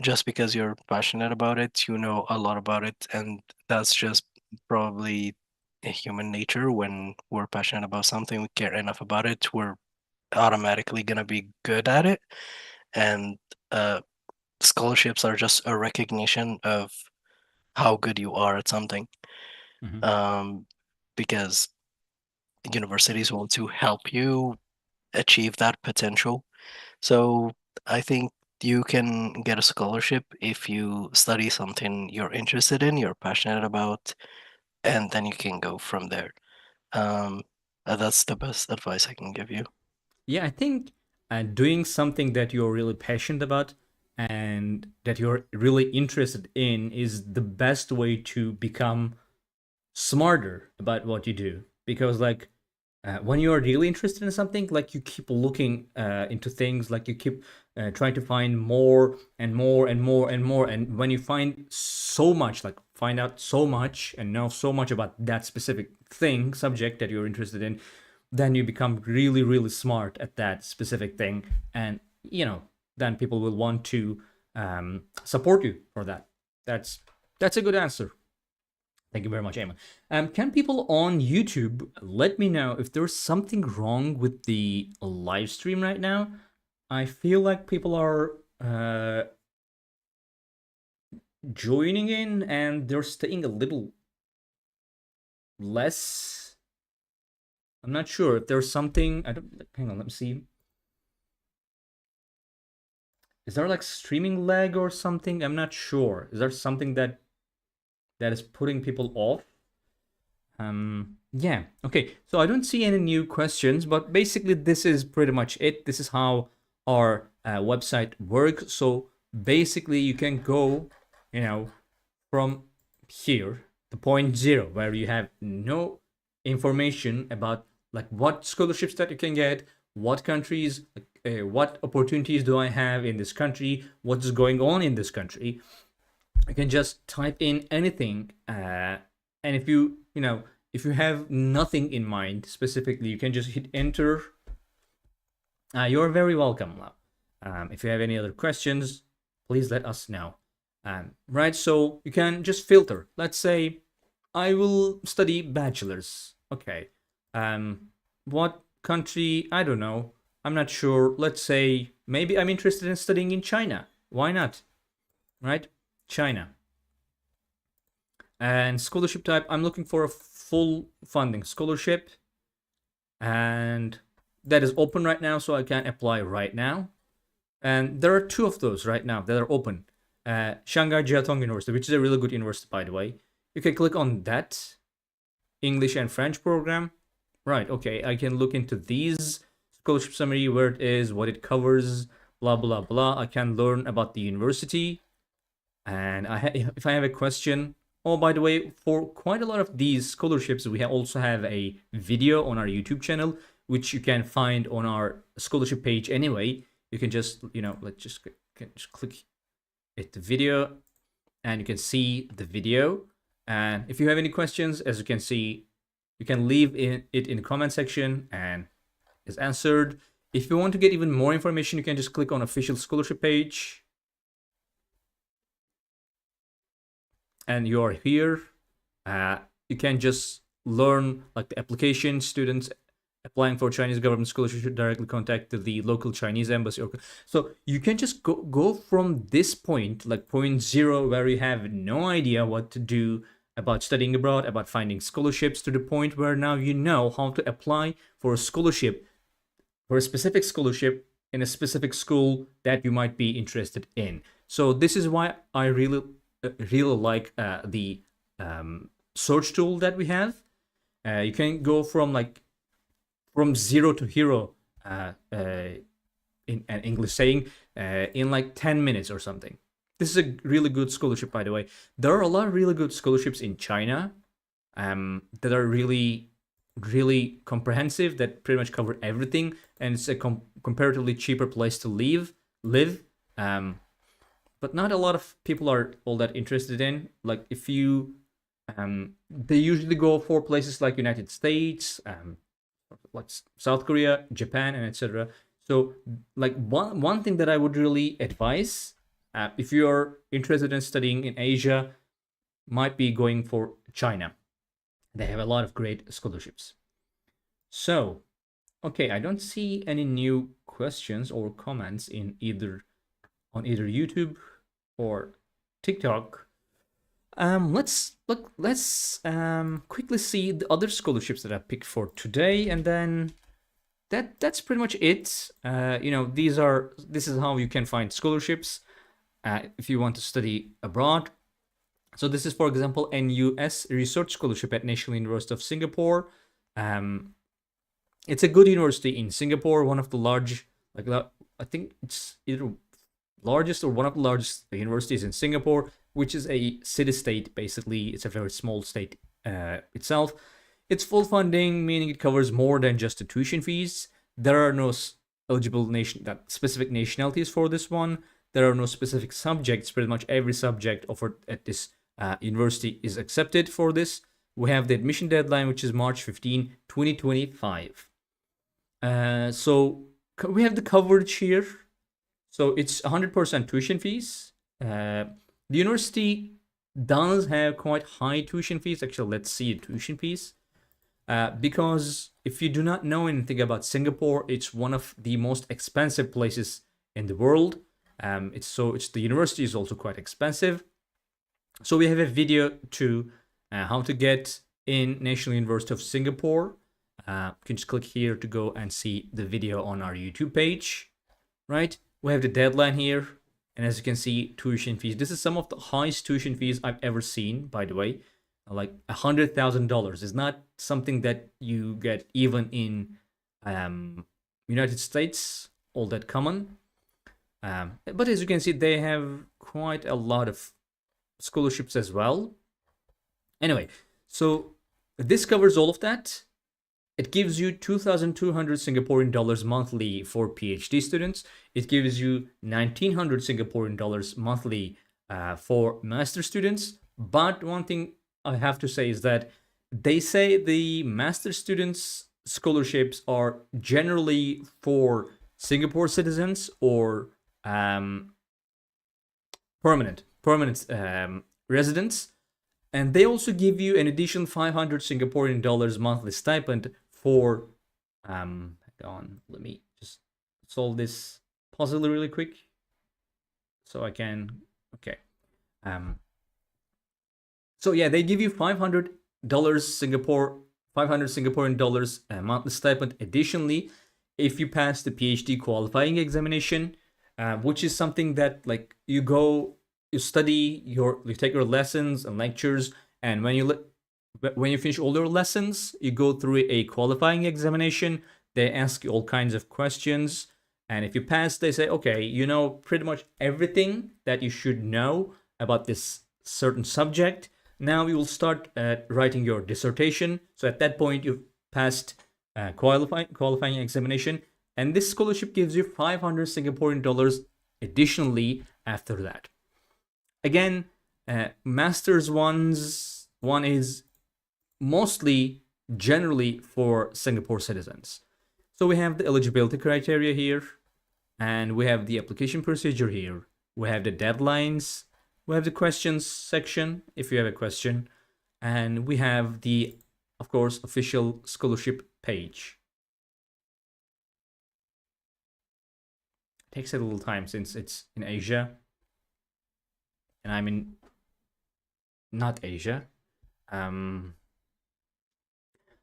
Speaker 2: Just because you're passionate about it, you know a lot about it, and that's just probably a human nature. When we're passionate about something, we care enough about it, we're automatically gonna be good at it. And uh, scholarships are just a recognition of how good you are at something.
Speaker 1: Mm-hmm.
Speaker 2: Um, because universities want to help you achieve that potential. So I think you can get a scholarship if you study something you're interested in, you're passionate about, and then you can go from there. Um, that's the best advice I can give you.
Speaker 1: Yeah, I think doing something that you're really passionate about and that you're really interested in is the best way to become smarter about what you do. Because like when you are really interested in something, like you keep looking into things, like you keep trying to find more and more and more and more, and when you find so much, like find out so much and know so much about that specific thing, subject that you're interested in, then you become really really smart at that specific thing, and then people will want to support you for that. That's a good answer. Thank you very much, Emma. Can people on YouTube let me know if there's something wrong with the live stream right now? I feel like people are joining in and they're staying a little less. I'm not sure if there's something. I don't. Hang on, let me see. Is there like streaming lag or something? I'm not sure. Is there something that is putting people off? Yeah, okay. So I don't see any new questions, but basically this is pretty much it. This is how our website works. So basically you can go, from here, the point zero, where you have no information about like what scholarships that you can get, what countries, what opportunities do I have in this country, what's going on in this country. You can just type in anything, and if you have nothing in mind specifically, you can just hit enter. You're very welcome, Lau. If you have any other questions, please let us know. Right, so you can just filter. Let's say I will study bachelor's. Okay. What country? I don't know. I'm not sure. Let's say maybe I'm interested in studying in China. Why not? Right? China. And scholarship type, I'm looking for a full funding scholarship, and that is open right now, so I can apply right now. And there are two of those right now that are open. Shanghai Jiaotong University, which is a really good university, by the way. You can click on that English and French program. Right, okay, I can look into these scholarship summary, where it is, what it covers, blah blah blah. I can learn about the university, and if I have a question. Oh, by the way, for quite a lot of these scholarships, we also have a video on our YouTube channel, which you can find on our scholarship page anyway. You can just, let's just click it, the video, and you can see the video. And if you have any questions, as you can see, you can leave it in the comment section and it's answered. If you want to get even more information, you can just click on official scholarship page. And you're here. You can just learn like the application. Students applying for Chinese government scholarship should directly contact the local Chinese embassy. So you can just go from this point, like point zero, where you have no idea what to do about studying abroad, about finding scholarships, to the point where now you know how to apply for a scholarship, for a specific scholarship in a specific school that you might be interested in. So this is why I really like the search tool that we have. You can go from zero to hero, in an English saying, in like 10 minutes or something. This is a really good scholarship, by the way. There are a lot of really good scholarships in China that are really really comprehensive, that pretty much cover everything, and it's a comparatively cheaper place to live. But not a lot of people are all that interested in. Like if you, they usually go for places like United States, like South Korea, Japan, and etc. So like one thing that I would really advise, if you're interested in studying in Asia, might be going for China. They have a lot of great scholarships. So, okay, I don't see any new questions or comments on either YouTube or TikTok. Let's quickly see the other scholarships that I picked for today, and then that's pretty much it. This is how you can find scholarships if you want to study abroad. So this is, for example, NUS Research Scholarship at National University of Singapore. It's a good university in Singapore, one of the large, I think it's either largest or one of the largest universities in Singapore, which is a city-state. Basically, it's a very small state itself. It's full funding, meaning it covers more than just the tuition fees. There are no eligible specific nationalities for this one. There are no specific subjects. Pretty much every subject offered at this university is accepted for this. We have the admission deadline, which is March 15, 2025. So we have the coverage here. So it's 100% tuition fees. The university does have quite high tuition fees. Actually, let's see the tuition fees. Because if you do not know anything about Singapore, it's one of the most expensive places in the world. The university is also quite expensive. So we have a video to how to get in National University of Singapore. You can just click here to go and see the video on our YouTube page, right? We have the deadline here, and as you can see, tuition fees. This is some of the highest tuition fees I've ever seen, by the way. Like $100,000 is not something that you get even in United States, all that common. But as you can see, they have quite a lot of scholarships as well. Anyway, so this covers all of that. It gives you 2,200 Singaporean dollars monthly for PhD students. It gives you 1,900 Singaporean dollars monthly for master students. But one thing I have to say is that they say the master students scholarships are generally for Singapore citizens or permanent residents, and they also give you an additional 500 Singaporean dollars monthly stipend for hang on, let me just solve this puzzle really quick so I can so yeah, they give you $500 Singaporean dollars monthly stipend additionally if you pass the PhD qualifying examination, which is something that like you take your lessons and lectures, and when you finish all your lessons, you go through a qualifying examination. They ask you all kinds of questions, and if you pass, they say, okay, you know pretty much everything that you should know about this certain subject. Now you will start writing your dissertation. So at that point, you've passed qualifying examination, and this scholarship gives you 500 Singaporean dollars additionally after that. Again, master's one is mostly generally for Singapore citizens. So we have the eligibility criteria here, and we have the application procedure here. We have the deadlines. We have the questions section if you have a question, and we have the, of course, official scholarship page. It takes a little time since it's in Asia, and I'm in not Asia. How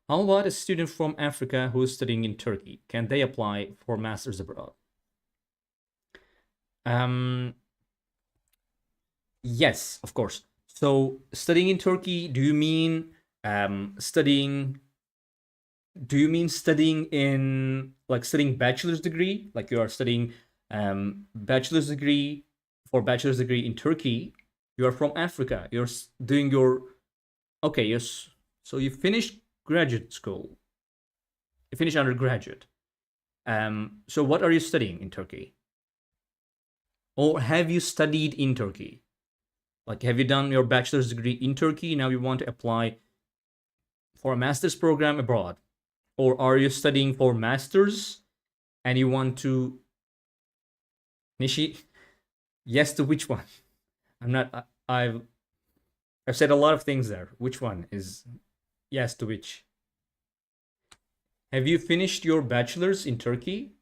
Speaker 1: about a student from Africa who is studying in Turkey? Can they apply for masters abroad? Yes, of course. So studying in Turkey, do you mean studying in like studying bachelor's degree? Like you are studying bachelor's degree in Turkey. You are from Africa. You're doing your okay, yes. So you finished graduate school. You finished undergraduate. So what are you studying in Turkey? Or have you studied in Turkey? Like, have you done your bachelor's degree in Turkey? Now you want to apply for a master's program abroad? Or are you studying for master's and you want to initiate? Yes to which one? I've said a lot of things there. Which one is yes to which? Have you finished your bachelor's in Turkey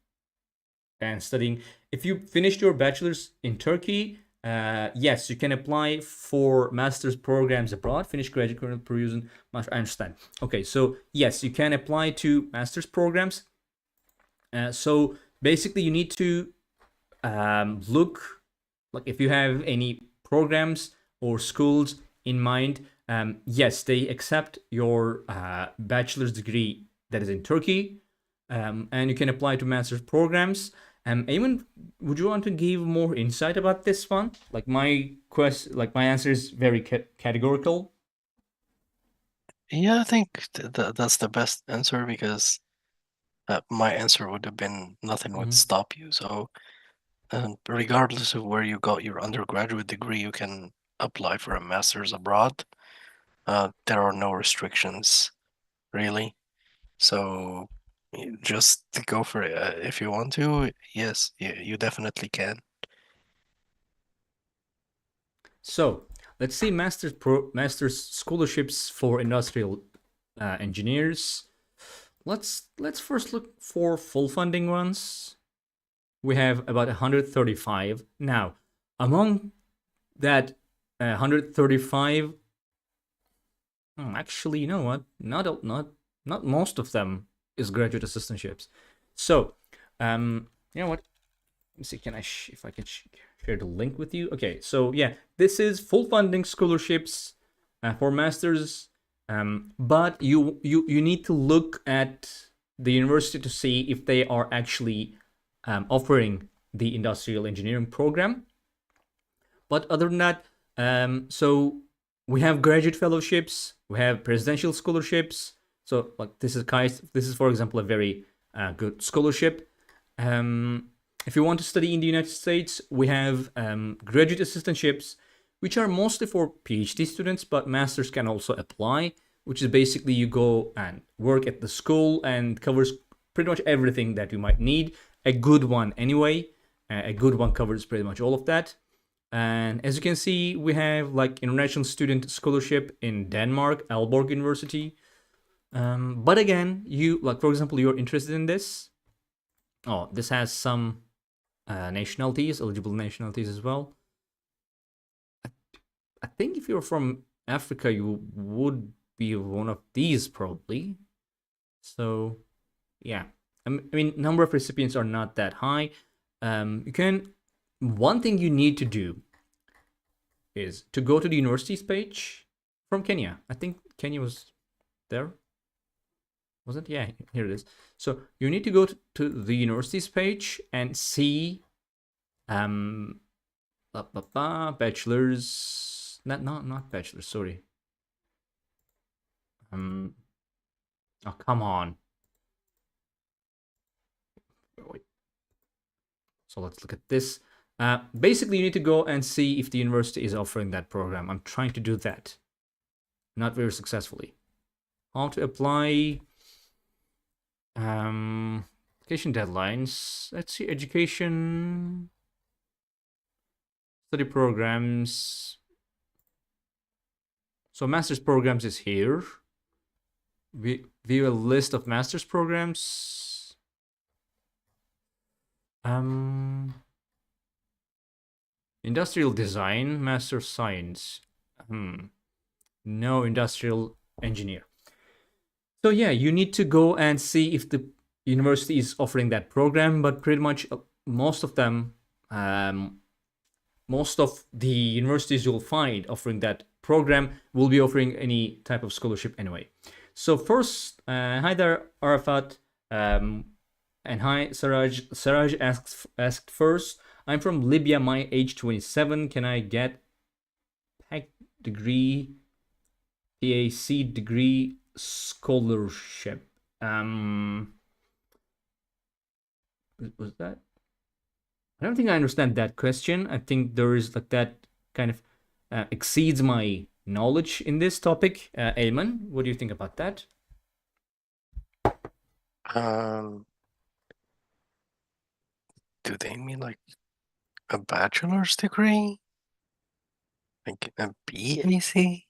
Speaker 1: and studying? If you finished your bachelor's in Turkey, yes, you can apply for master's programs abroad. Finish graduate program per using master. I understand. Okay, so yes, you can apply to master's programs. So basically, you need to look like if you have any programs or schools in mind. Yes, they accept your bachelor's degree that is in Turkey, and you can apply to master's programs. Eamon, would you want to give more insight about this one? Like my answer is very categorical.
Speaker 2: Yeah, I think that's the best answer because my answer would have been nothing would
Speaker 1: Mhm.
Speaker 2: stop you. So, regardless of where you got your undergraduate degree, you can apply for a master's abroad. There are no restrictions, really. So, just go for it. If you want to, yes, you definitely can.
Speaker 1: So let's see master's scholarships for industrial engineers. Let's first look for full funding ones. We have about 135 now. Among that 135, actually, you know what? Not most of them is graduate assistantships. So, you know what? Let me see. Can I if I can share the link with you? Okay. So yeah, this is full funding scholarships for masters. But you need to look at the university to see if they are actually offering the industrial engineering program. But other than that, so we have graduate fellowships, we have presidential scholarships. So like this is for example a very good scholarship. Um, if you want to study in the United States, we have graduate assistantships, which are mostly for PhD students, but masters can also apply. Which is basically you go and work at the school and covers pretty much everything that you might need. A good one anyway. A good one covers pretty much all of that. And as you can see, we have like international student scholarship in Denmark, Aalborg University. But again, you like for example, you're interested in this. Oh, this has some nationalities, eligible nationalities as well. I think if you're from Africa, you would be one of these probably. So yeah, I mean, number of recipients are not that high. You can. One thing you need to do is to go to the universities page from Kenya. I think Kenya was there, was it? Yeah, here it is. So you need to go to the universities page and see um bachelors, not bachelors. Sorry. Um. Oh, come on. Wait. So let's look at this. Basically, you need to go and see if the university is offering that program. I'm trying to do that, not very successfully. How to apply? Application deadlines. Let's see, education, study programs. So master's programs is here. We view a list of master's programs. Um, Industrial design, master science. No industrial engineer. So yeah, you need to go and see if the university is offering that program, but pretty much most of them, most of the universities you'll find offering that program will be offering any type of scholarship anyway. So first, hi there, Arafat, and hi, Saraj. Saraj asked first. I'm from Libya. My age 27. Can I get PAC degree, PAC degree scholarship? Was that? I don't think I understand that question. I think there is like that kind of exceeds my knowledge in this topic. Ayman, what do you think about that?
Speaker 2: Um, do they mean like a bachelor's degree? Like a BAC?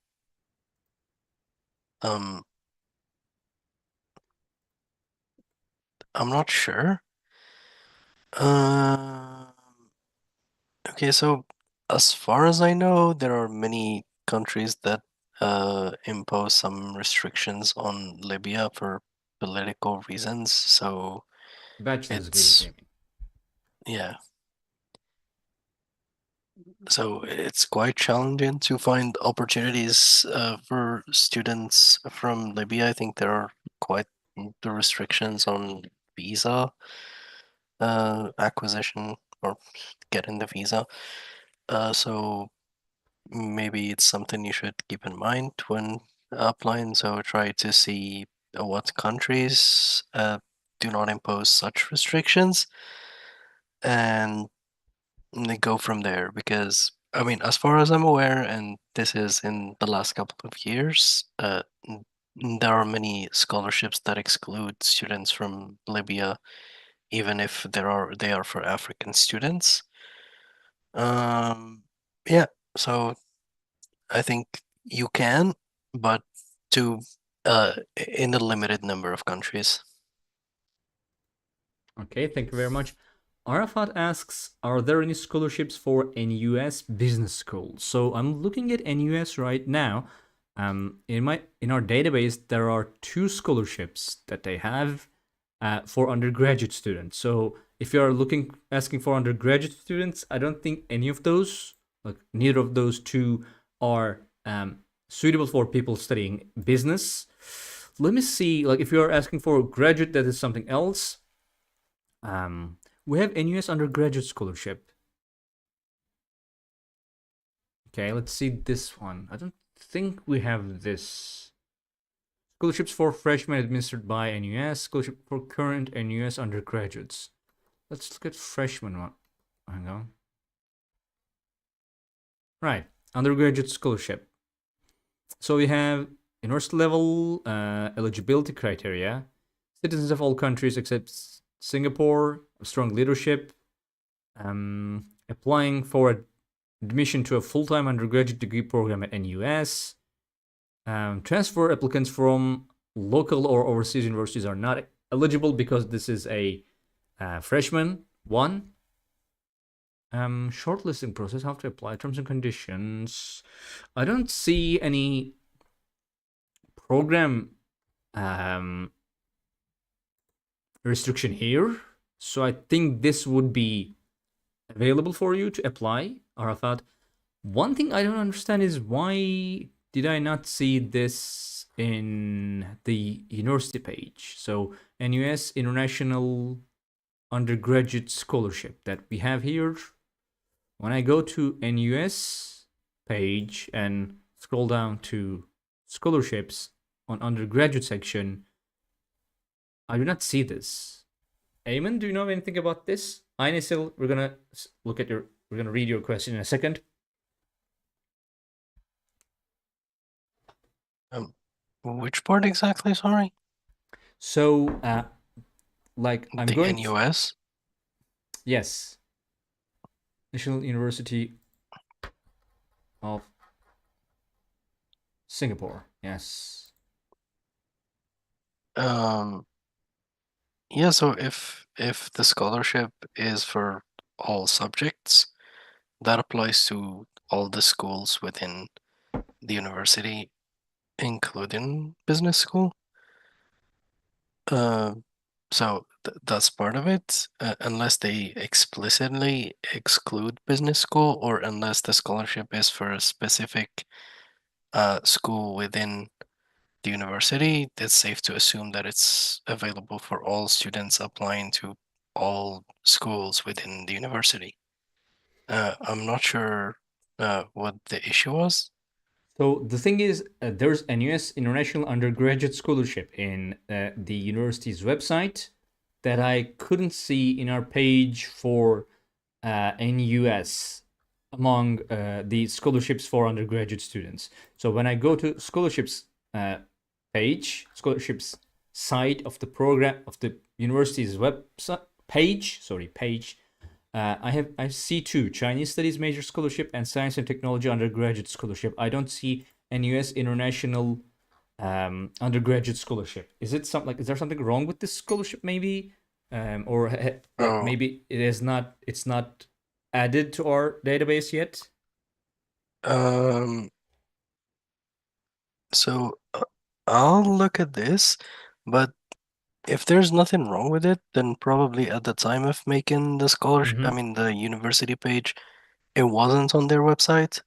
Speaker 2: Um, I'm not sure. Um, okay, so as far as I know, there are many countries that impose some restrictions on Libya for political reasons. So
Speaker 1: Bachelor's degree,
Speaker 2: it's,
Speaker 1: Ayman.
Speaker 2: yeah, so it's quite challenging to find opportunities for students from Libya. I think there are quite the restrictions on visa. acquisition or getting the visa. So maybe it's something you should keep in mind when applying. So try to see what countries do not impose such restrictions and they go from there. Because I mean, as far as I'm aware, and this is in the last couple of years, there are many scholarships that exclude students from Libya, even if they are for African students. Um, yeah, so I think you can, but to in a limited number of countries.
Speaker 1: Okay, thank you very much. Arafat asks, are there any scholarships for NUS business school? So I'm looking at NUS right now. In our database, there are two scholarships that they have for undergraduate students. So if you are asking for undergraduate students, I don't think any of those, like neither of those two, are suitable for people studying business. Let me see. Like if you are asking for a graduate, that is something else. We have NUS undergraduate scholarship. Okay, let's see this one. I don't think we have this. Scholarships for freshmen administered by NUS. Scholarship for current NUS undergraduates. Let's look at freshman one. Hang on. Right, undergraduate scholarship. So we have university level eligibility criteria. Citizens of all countries except Singapore. Strong leadership. Applying for admission to a full-time undergraduate degree program at NUS. Transfer applicants from local or overseas universities are not eligible because this is a freshman one. Shortlisting process, how to apply, terms and conditions. I don't see any program restriction here. So I think this would be available for you to apply, Arafat. One thing I don't understand is why did I not see this in the university page? So NUS International Undergraduate Scholarship that we have here. When I go to NUS page and scroll down to scholarships on undergraduate section, I do not see this. Eamon, do you know anything about this? Inisil, we're gonna read your question in a second.
Speaker 2: Which part exactly? Sorry.
Speaker 1: So, like I'm
Speaker 2: The
Speaker 1: going.
Speaker 2: NUS.
Speaker 1: Yes, National University of Singapore. Yes.
Speaker 2: Yeah. So if the scholarship is for all subjects, that applies to all the schools within the university, including business school. Uh, so that's part of it, unless they explicitly exclude business school, or unless the scholarship is for a specific school within the university. It's safe to assume that it's available for all students applying to all schools within the university. I'm not sure what the issue was.
Speaker 1: So the thing is, there's a US International Undergraduate Scholarship in the university's website that I couldn't see in our page for NUS among the scholarships for undergraduate students. So when I go to scholarships page, scholarships site of the program of the university's website page, I see two: Chinese Studies Major Scholarship and Science and Technology Undergraduate Scholarship. I don't see an US International undergraduate scholarship. Is there something wrong with this scholarship maybe? Or like
Speaker 2: Oh,
Speaker 1: maybe it's not added to our database yet?
Speaker 2: um, so I'll look at this, but if there's nothing wrong with it, then probably at the time of making the scholarship, I
Speaker 1: Mm-hmm.
Speaker 2: mean the university page, it wasn't on their website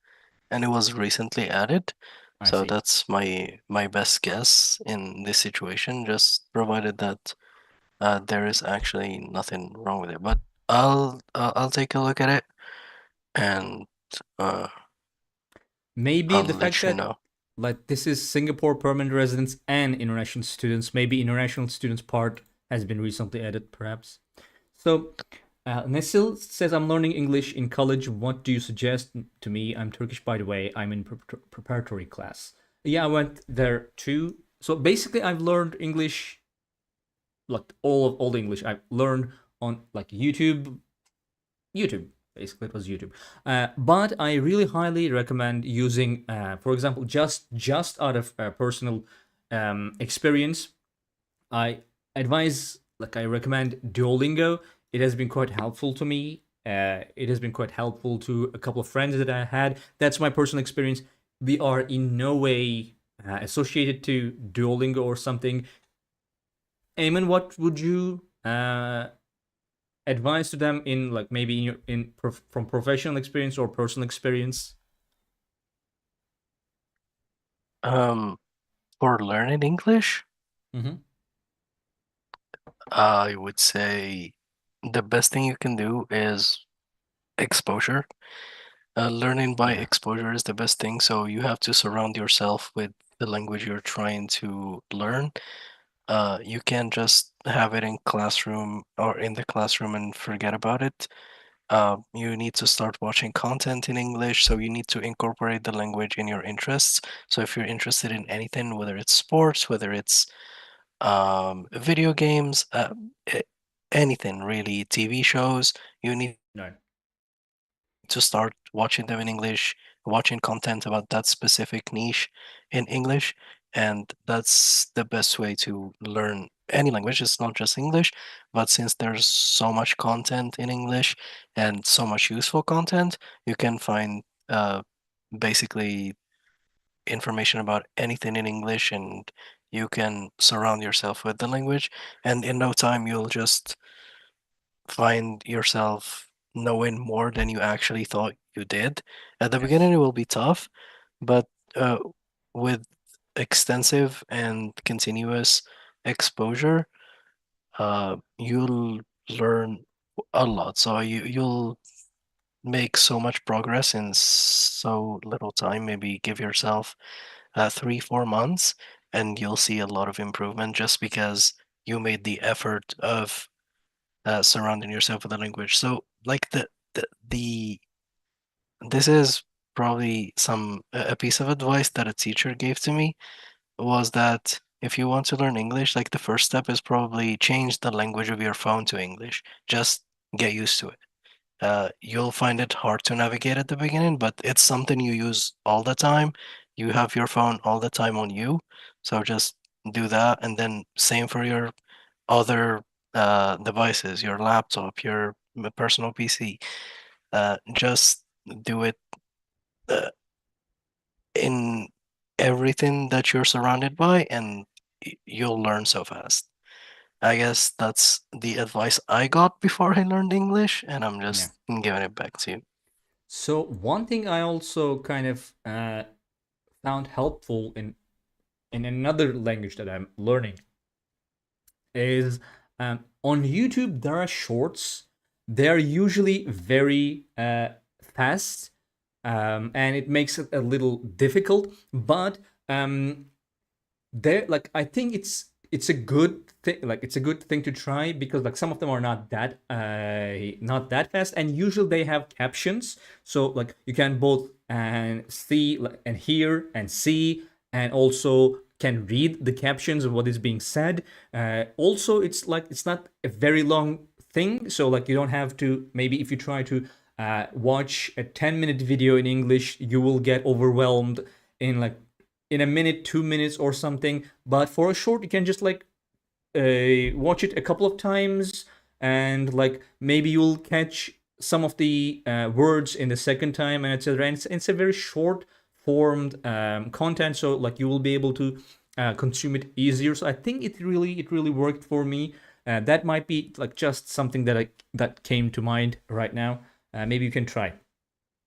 Speaker 2: and it was recently added.
Speaker 1: I
Speaker 2: So
Speaker 1: see.
Speaker 2: that's my best guess in this situation, just provided that there is actually nothing wrong with it. But I'll take a look at it and uh,
Speaker 1: Maybe
Speaker 2: I'll
Speaker 1: the fact
Speaker 2: let you
Speaker 1: that
Speaker 2: know.
Speaker 1: like this is Singapore permanent residents and international students, maybe international students part has been recently added, perhaps. So, Nesil says, I'm learning English in college. What do you suggest to me? I'm Turkish, by the way. I'm in preparatory class. Yeah, I went there too. So basically, I've learned English, like all the English I've learned on like YouTube. Basically, it was YouTube. But I really highly recommend using, for example, just out of personal experience, I advise, like, I recommend Duolingo. It has been quite helpful to me. It has been quite helpful to a couple of friends that I had. That's my personal experience. We are in no way associated to Duolingo or something. Eamon, what would you advice to them in, like, maybe in your from professional experience or personal experience?
Speaker 2: Um, for learning English,
Speaker 1: Mm-hmm.
Speaker 2: I would say the best thing you can do is exposure. Learning by
Speaker 1: Yeah.
Speaker 2: exposure is the best thing. So you have to surround yourself with the language you're trying to learn. You can't just have it in classroom or in the classroom and forget about it. You need to start watching content in English, so you need to incorporate the language in your interests. So if you're interested in anything, whether it's sports, whether it's video games, a- anything really, TV shows, you need
Speaker 1: No.
Speaker 2: to start watching them in English, watching content about that specific niche in English. And that's the best way to learn any language. It's not just English, but since there's so much content in English and so much useful content, you can find basically information about anything in English and you can surround yourself with the language. And in no time, you'll just find yourself knowing more than you actually thought you did. At the beginning,
Speaker 1: Yes.
Speaker 2: it will be tough, but uh, with extensive and continuous exposure, you'll learn a lot. So you'll make so much progress in so little time. Maybe give yourself 3, 4 months, and you'll see a lot of improvement just because you made the effort of surrounding yourself with a language. So, like the this is probably a piece of advice that a teacher gave to me was that if you want to learn English, like the first step is probably change the language of your phone to English. Just get used to it. You'll find it hard to navigate at the beginning, but it's something you use all the time. You have your phone all the time on you, so just do that, and then same for your other devices, your laptop, your personal PC. Just do it uh, in everything that you're surrounded by, and you'll learn so fast. I guess that's the advice I got before I learned English, and I'm
Speaker 1: Yeah.
Speaker 2: just giving it back to you.
Speaker 1: So one thing I also kind of found helpful in another language that I'm learning is, on YouTube there are shorts. They're usually very fast, and it makes it a little difficult. But there, like, I think it's a good thing. Like, it's a good thing to try because, like, some of them are not that fast, and usually they have captions, so like you can both see, like, and hear and see, and also can read the captions of what is being said. Also, it's like it's not a very long thing, so like you don't have to, maybe if you try to watch a 10-minute video in English, you will get overwhelmed in like in a minute, 2 minutes or something. But for a short, you can just like watch it a couple of times, and like maybe you'll catch some of the words in the second time, and etc. And it's a very short formed content, so like you will be able to consume it easier. So I think it really worked for me. That might be like just something that came to mind right now. Maybe you can try.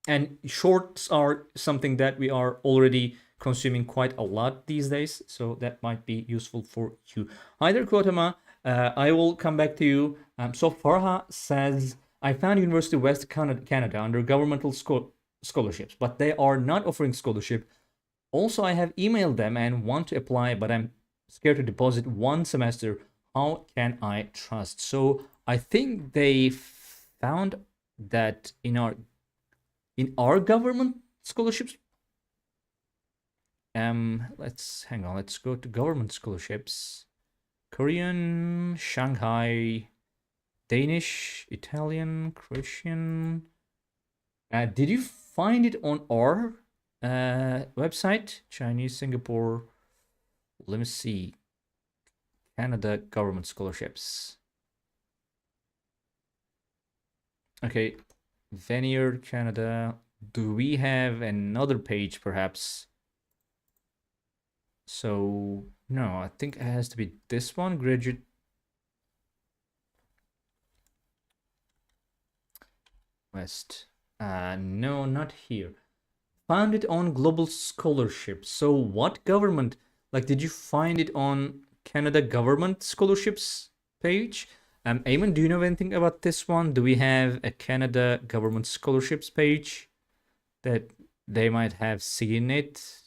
Speaker 1: And shorts are something that we are already consuming quite a lot these days, so that might be useful for you. Hi there, Kotama. I will come back to you. So Farha says, I found University of West Canada under governmental scholarships, but they are not offering scholarship. Also, I have emailed them and want to apply, but I'm scared to deposit one semester. How can I trust? So I think they found that in our government scholarships. Let's hang on. Let's go to government scholarships. Korean, Shanghai, Danish, Italian, Croatian. Did you find it on our website? Chinese, Singapore. Let me see. Canada government scholarships. Okay, Vineyard, Canada. Do we have another page, perhaps? So, no, I think it has to be this one, graduate. West. No, not here. Found it on global scholarships. So what government, like, did you find it on Canada government scholarships page? Eamon, do you know anything about this one? Do we have a Canada government scholarships page that they might have seen it?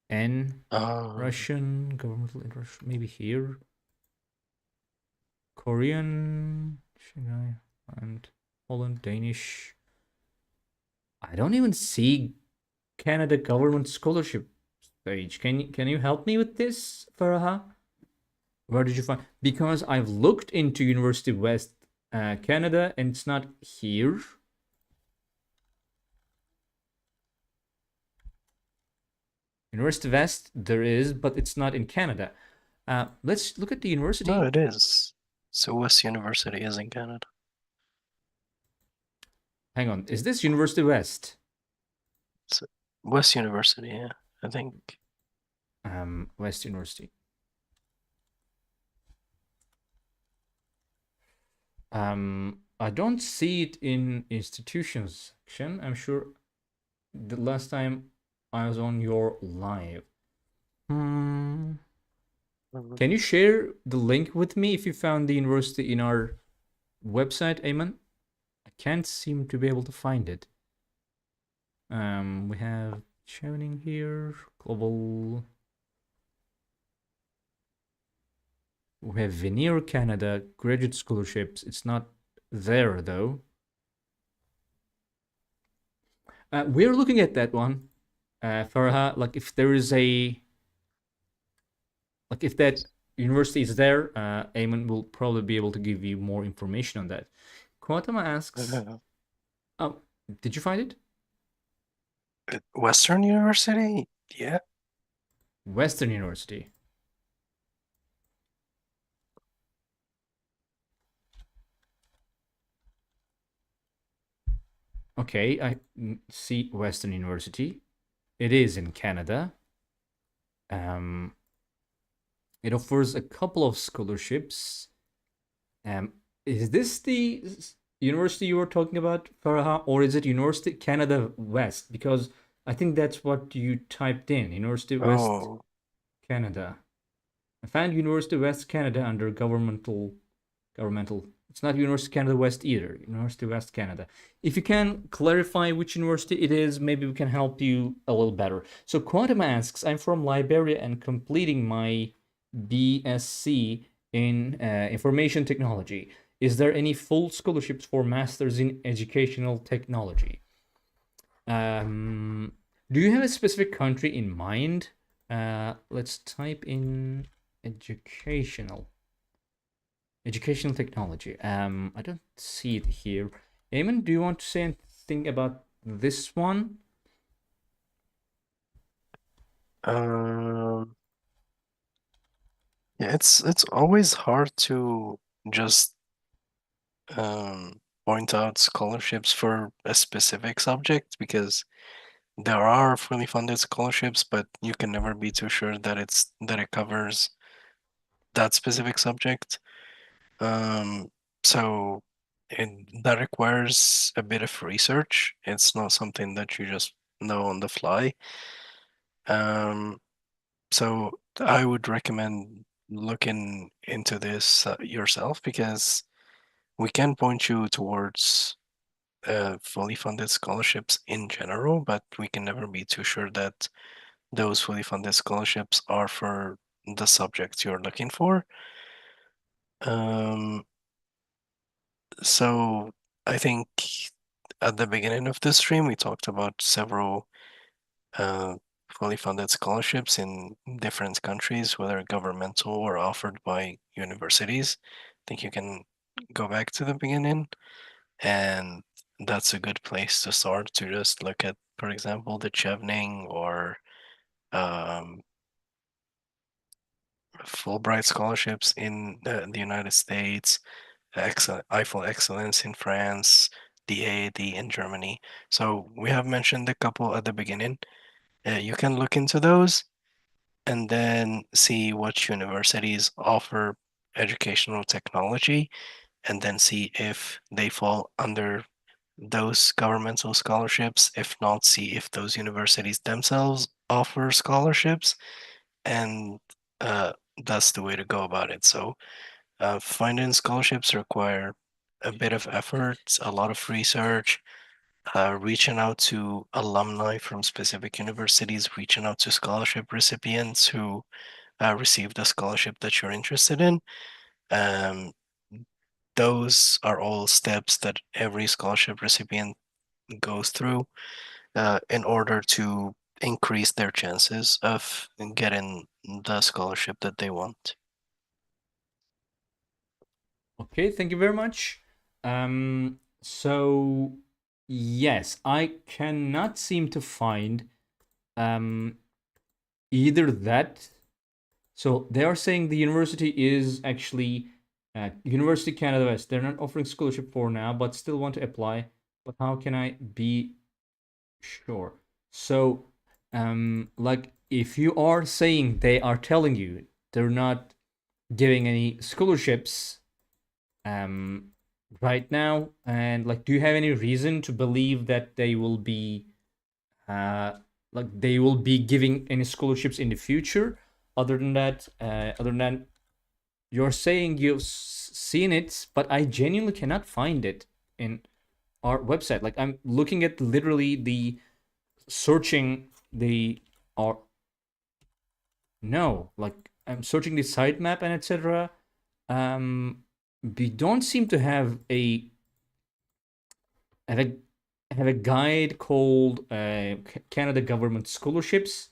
Speaker 1: And Russian governmental interest, maybe here. Korean, Shanghai, and Holland, Danish. I don't even see Canada government scholarship page. Can you help me with this, Faraha? Where did you find? Because I've looked into University of West Canada and it's not here. University of West there is, but it's not in Canada. Let's look at the university.
Speaker 2: No, it is. So West University is in Canada.
Speaker 1: Hang on, is this University of West?
Speaker 2: So West University, yeah, I think.
Speaker 1: West University. I don't see it in institutions section. I'm sure the last time I was on your live. Can you share the link with me if you found the university in our website, Eamon? I can't seem to be able to find it. We have Chevening here, global. We have Veneer Canada, graduate scholarships. It's not there though. We're looking at that one, Farha. Like if there is if that university is there, Eamon will probably be able to give you more information on that. Quatama asks, did you find it?
Speaker 2: Western University? Yeah.
Speaker 1: Western University. Okay, I see Western University. It is in Canada. It offers a couple of scholarships. Is this the university you were talking about, Farah, or is it University Canada West? Because I think that's what you typed in, University West Canada. I found University West Canada under governmental. It's not University Canada West either. University West Canada. If you can clarify which university it is, maybe we can help you a little better. So Quantum asks, I'm from Liberia and completing my BSc in information technology. Is there any full scholarships for masters in educational technology? Do you have a specific country in mind? Let's type in educational technology. I don't see it here. Eamon, do you want to say anything about this one?
Speaker 2: Yeah, it's always hard to just point out scholarships for a specific subject because there are fully funded scholarships, but you can never be too sure that it covers that specific subject. So that requires a bit of research. It's not something that you just know on the fly. Um, so I would recommend looking into this yourself, because we can point you towards fully funded scholarships in general, but we can never be too sure that those fully funded scholarships are for the subjects you're looking for. Um, so I think at the beginning of this stream, we talked about several uh, fully funded scholarships in different countries, whether governmental or offered by universities. I think you can go back to the beginning, and that's a good place to start, to just look at, for example, the Chevening or um, Fulbright scholarships in the United States, Eiffel Excellence in France, the AAD in Germany. So we have mentioned a couple at the beginning. You can look into those and then see what universities offer educational technology, and then see if they fall under those governmental scholarships. If not, see if those universities themselves offer scholarships, and uh, that's the way to go about it. So, finding scholarships require a bit of effort, a lot of research, reaching out to alumni from specific universities, reaching out to scholarship recipients who receive the scholarship that you're interested in. Um, those are all steps that every scholarship recipient goes through in order to increase their chances of getting the scholarship that they want.
Speaker 1: Okay, thank you very much. So yes, I cannot seem to find um either that. So they are saying the university is actually University Canada West. They're not offering scholarship for now, but still want to apply. But how can I be sure? So, like if you are saying they are telling you they're not giving any scholarships, um, right now, and like, do you have any reason to believe that they will be uh, like they will be giving any scholarships in the future? Other than that, other than you're saying you've seen it, but I genuinely cannot find it in our website. Like I'm looking at literally the searching the or no, like I'm searching the sitemap and etc. Um, we don't seem to have a have a guide called Canada Government Scholarships.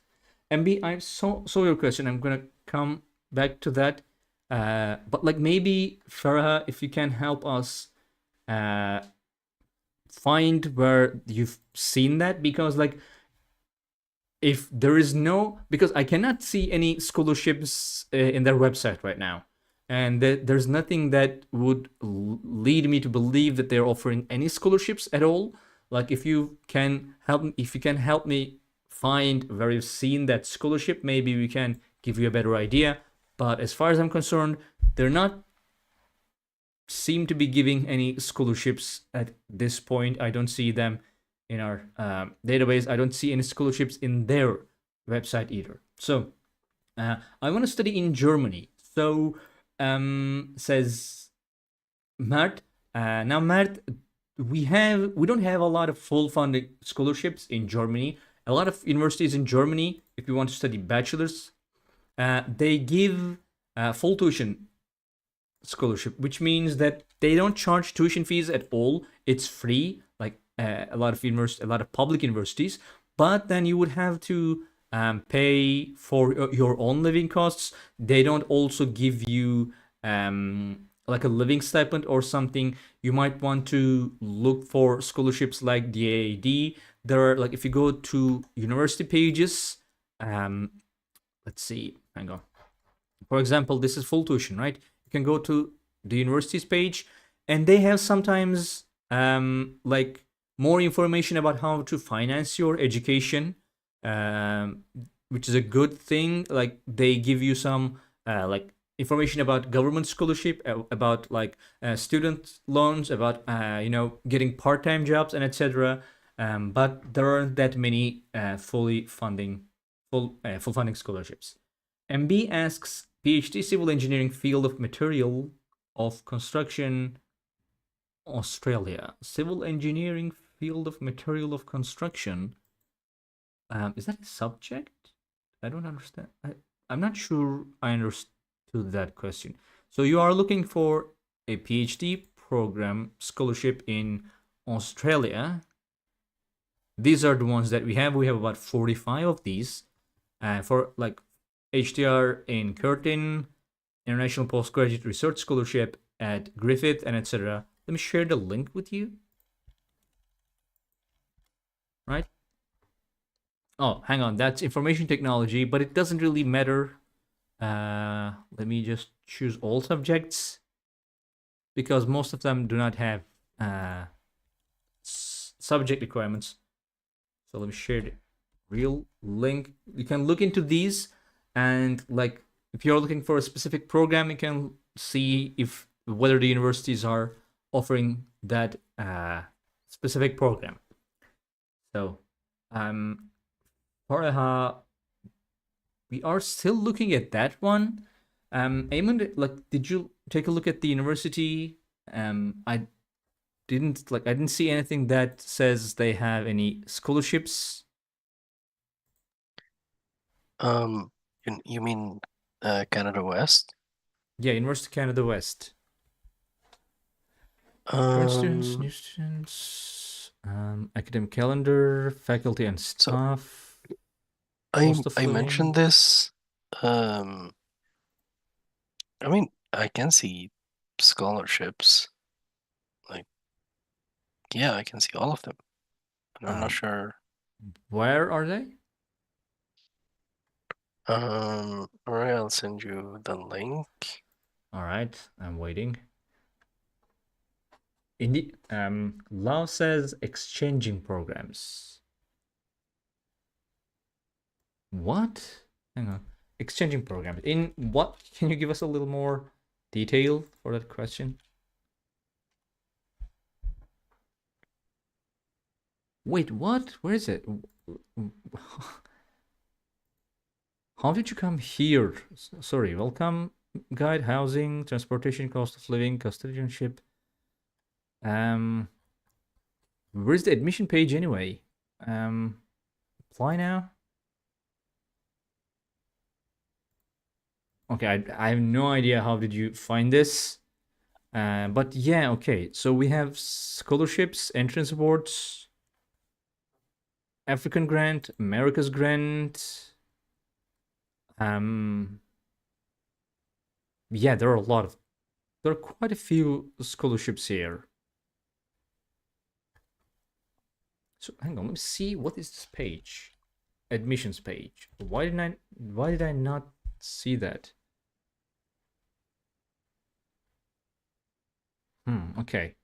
Speaker 1: MB, I saw your question. I'm gonna come back to that. But like maybe Farah, if you can help us uh, find where you've seen that, because like if there is no, because I cannot see any scholarships in their website right now, and there's nothing that would lead me to believe that they're offering any scholarships at all. Like if you can help me find where you've seen that scholarship, maybe we can give you a better idea. But as far as I'm concerned, they're not seem to be giving any scholarships at this point. I don't see them in our database. I don't see any scholarships in their website either. So I want to study in Germany. So says Mert. Now Mert, we don't have a lot of full funded scholarships in Germany. A lot of universities in Germany, if you want to study bachelor's, they give full tuition scholarship, which means that they don't charge tuition fees at all. It's free, like a lot of a lot of public universities. But then you would have to pay for your own living costs. They don't also give you like a living stipend or something. You might want to look for scholarships like the AAD. There are like if you go to university pages, let's see, hang on. For example, this is full tuition, right? You can go to the university's page, and they have sometimes like more information about how to finance your education, um, which is a good thing. Like they give you some like information about government scholarship, about like student loans, about getting part-time jobs and etc. But there aren't that many full funding scholarships. MB asks PhD civil engineering field of material of construction, Australia. Civil engineering field of material of construction. Is that a subject? I don't understand. I'm not sure I understood that question. So you are looking for a PhD program scholarship in Australia. These are the ones that we have. We have about 45 of these. For like HDR in Curtin, International Postgraduate Research Scholarship at Griffith, and etc. Let me share the link with you. Right? Oh, hang on. That's information technology, but it doesn't really matter. Let me just choose all subjects because most of them do not have subject requirements. So let me share the real link. You can look into these, and like if you're looking for a specific program, you can see if whether the universities are offering that specific program. So Farha, we are still looking at that one. Eamon, like, did you take a look at the university? I didn't see anything that says they have any scholarships.
Speaker 2: Um, you mean Canada West?
Speaker 1: Yeah, University of Canada West. Current students,
Speaker 2: Um,
Speaker 1: new students, academic calendar, faculty and
Speaker 2: so
Speaker 1: staff,
Speaker 2: I
Speaker 1: cost of
Speaker 2: I
Speaker 1: living.
Speaker 2: mentioned this. Um, I mean, I can see scholarships. Like, yeah, I can see all of them. And I'm not
Speaker 1: Um,
Speaker 2: sure.
Speaker 1: where are they?
Speaker 2: All right, I'll send you the link.
Speaker 1: All right, I'm waiting. Indeed, Law says exchanging programs. What? Hang on. Exchanging programs. In what? Can you give us a little more detail for that question? Wait, what? Where is it? How did you come here? Sorry, welcome guide, housing, transportation, cost of living, custodianship. Um, where's the admission page anyway? Apply now. Okay, I have no idea how did you find this. But yeah, okay. So we have scholarships, entrance awards, African grant, America's grant. Um, yeah, there are quite a few scholarships here. So hang on, let me see what is this page. Admissions page. Why did I not see that? Okay.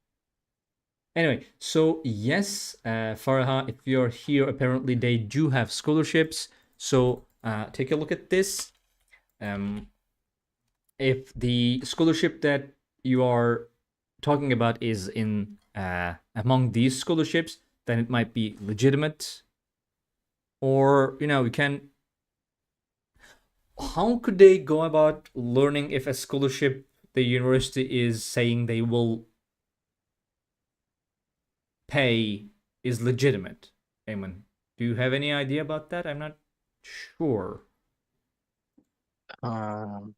Speaker 1: Anyway, so yes, Farha, if you're here, apparently they do have scholarships. So take a look at this. If the scholarship that you are talking about is in among these scholarships, then it might be legitimate. Or we can. How could they go about learning if a scholarship the university is saying they will pay is legitimate? Eamon, do you have any idea about that? I'm not sure.
Speaker 2: Um,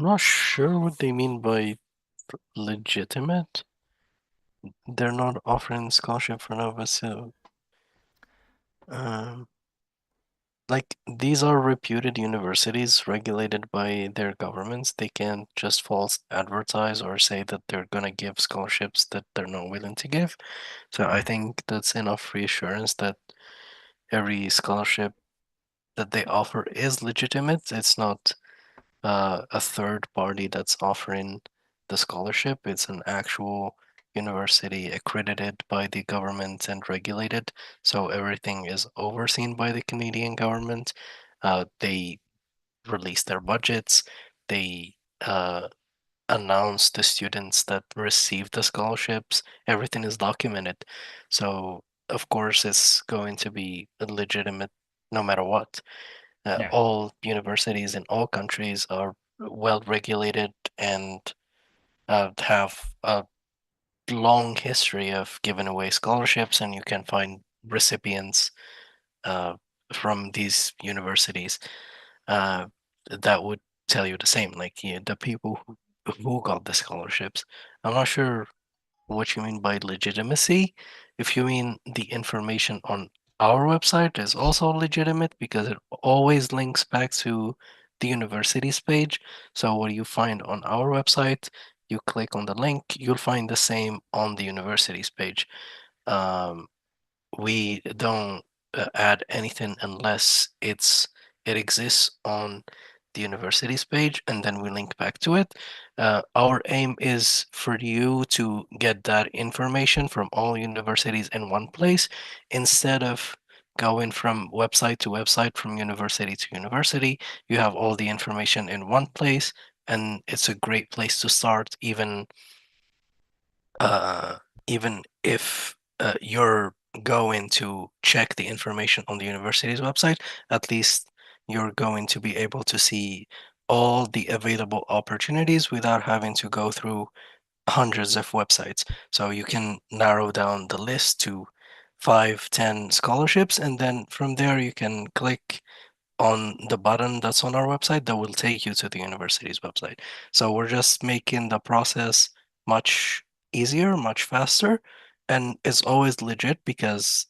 Speaker 2: I'm not sure what they mean by legitimate. They're not offering scholarship for Nova, so um, like these are reputed universities regulated by their governments. They can't just false advertise or say that they're gonna give scholarships that they're not willing to give. So I think that's enough reassurance that every scholarship that they offer is legitimate. It's not a third party that's offering the scholarship. It's an actual university accredited by the government and regulated. So everything is overseen by the Canadian government. They release their budgets. They announce the students that receive the scholarships. Everything is documented. So, of course, it's going to be legitimate no matter what.
Speaker 1: Yeah.
Speaker 2: All universities in all countries are well regulated and have a long history of giving away scholarships, and you can find recipients uh, from these universities uh, that would tell you the same. Like, yeah, the people who got the scholarships. I'm not sure what you mean by legitimacy. If you mean the information on our website is also legitimate because it always links back to the university's page. So what you find on our website, you click on the link, you'll find the same on the university's page. Um, we don't add anything unless it exists on the university's page, and then we link back to it. Our aim is for you to get that information from all universities in one place instead of going from website to website, from university to university. You have all the information in one place, and it's a great place to start, uh, even if you're going to check the information on the university's website. At least you're going to be able to see all the available opportunities without having to go through hundreds of websites. So you can narrow down the list to 5, 10 scholarships, and then from there you can click on the button that's on our website that will take you to the university's website. So we're just making the process much easier, much faster, and it's always legit because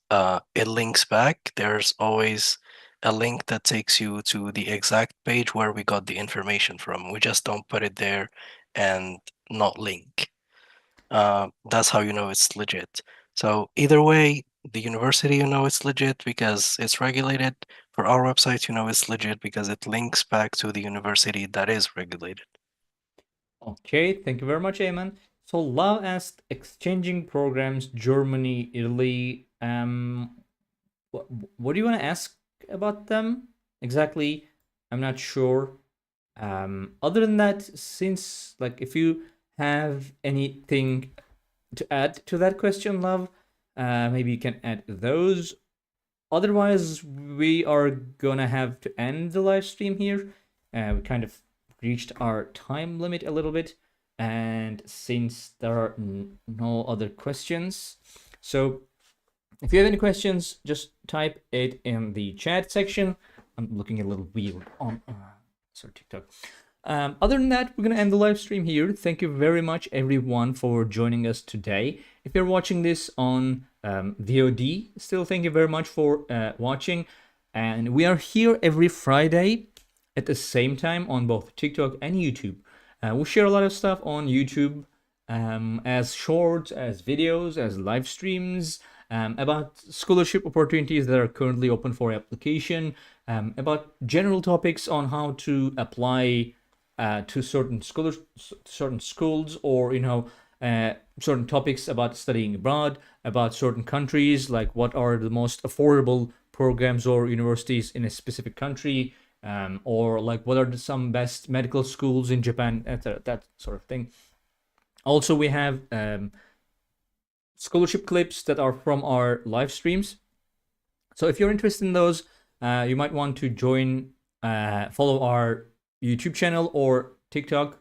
Speaker 2: it links back. There's always a link that takes you to the exact page where we got the information from. We just don't put it there and not link. That's how you know it's legit. So either way, the university, you know it's legit because it's regulated. For our website, you know it's legit because it links back to the university that is regulated.
Speaker 1: Okay, thank you very much, Ayman. So Love asked exchanging programs, Germany, Italy. What, what do you want to ask about them exactly? I'm not sure. Other than that, since like if you have anything to add to that question, Love, maybe you can add those. Otherwise, we are gonna have to end the live stream here. We kind of reached our time limit a little bit, and since there are no other questions, so if you have any questions, just type it in the chat section. I'm looking a little weird on sorry, TikTok. Other than that, we're gonna end the live stream here. Thank you very much, everyone, for joining us today. If you're watching this on VOD, still thank you very much for watching. And we are here every Friday at the same time on both TikTok and YouTube. We share a lot of stuff on YouTube as shorts, as videos, as live streams, about scholarship opportunities that are currently open for application, about general topics on how to apply to certain schools, or certain topics about studying abroad, about certain countries, like what are the most affordable programs or universities in a specific country, or like what are some best medical schools in Japan, etc. That sort of thing. Also, we have scholarship clips that are from our live streams. So if you're interested in those, you might want to follow our YouTube channel or TikTok.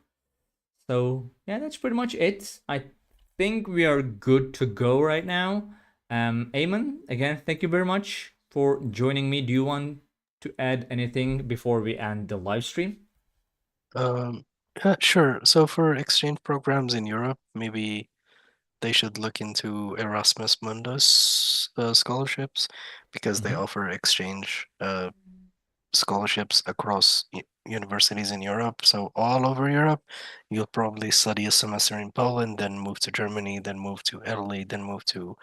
Speaker 1: So yeah, that's pretty much it. I think we are good to go right now. Ayman, again, thank you very much for joining me. Do you want to add anything before we end the live stream?
Speaker 2: Um, yeah, sure. So for exchange programs in Europe, maybe they should look into Erasmus Mundus scholarships because they
Speaker 1: Mm-hmm.
Speaker 2: offer exchange scholarships across universities in Europe. So all over Europe, you'll probably study a semester in Poland, then move to Germany, then move to Italy, then move to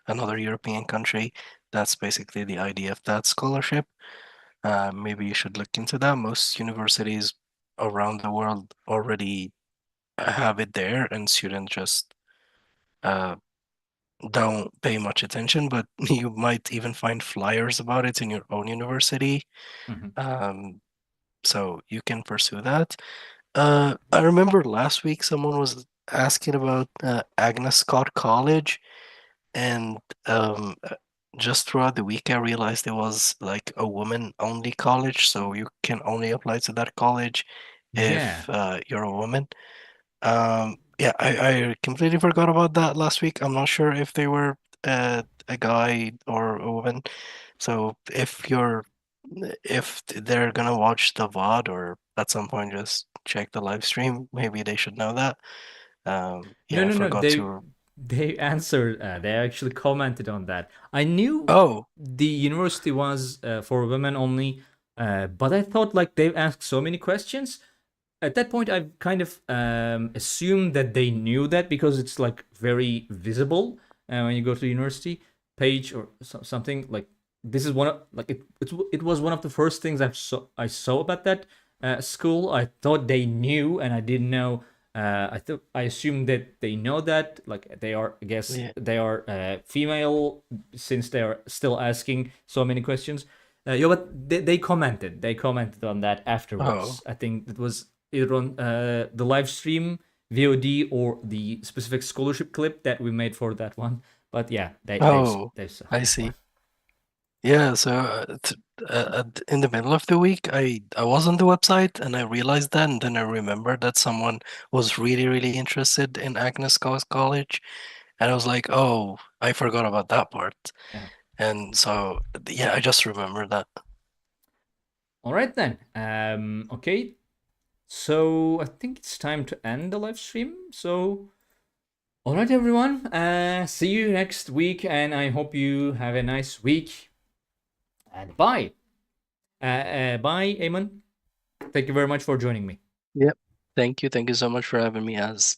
Speaker 2: another European country. That's basically the idea of that scholarship. Maybe you should look into that. Most universities around the world already have it there, and students just uh, don't pay much attention, but you might even find flyers about it in your own university.
Speaker 1: Mm-hmm.
Speaker 2: Um, so you can pursue that. I remember last week someone was asking about Agnes Scott College, and just throughout the week I realized it was like a woman-only college, so you can only apply to that college
Speaker 1: Yeah.
Speaker 2: if you're a woman. Yeah, I completely forgot about that last week. I'm not sure if they were a guy or a woman. So if they're gonna watch the VOD or at some point just check the live stream, maybe they should know that.
Speaker 1: No,
Speaker 2: Yeah, I
Speaker 1: no, no.
Speaker 2: forgot
Speaker 1: They
Speaker 2: to.
Speaker 1: they answered. They actually commented on that. I knew
Speaker 2: Oh,
Speaker 1: the university was for women only, but I thought like they've asked so many questions. At that point, I kind of assumed that they knew that because it's like very visible when you go to the university page or something. Like this is one of like it was one of the first things I saw about that school. I thought they knew, and I didn't know. I assumed that they know that. Like they are, I guess
Speaker 2: yeah.
Speaker 1: they are female since they are still asking so many questions. Yeah, but they commented. They commented on that
Speaker 2: Oh,
Speaker 1: afterwards. I think it was either on the live stream VOD or the specific scholarship clip that we made for that one. But yeah,
Speaker 2: oh,
Speaker 1: they saw
Speaker 2: I
Speaker 1: that one.
Speaker 2: see. Yeah, so in the middle of the week, I was on the website and I realized that, and then I remembered that someone was really interested in Agnes Scott College, and I was like, oh, I forgot about that part.
Speaker 1: Yeah.
Speaker 2: And so, yeah, I just remembered that.
Speaker 1: All right then. Okay. So I think it's time to end the live stream. So all right, everyone. See you next week, and I hope you have a nice week. And bye. Bye, Eamon. Thank you very much for joining me.
Speaker 2: Yep. Thank you. Thank you so much for having me as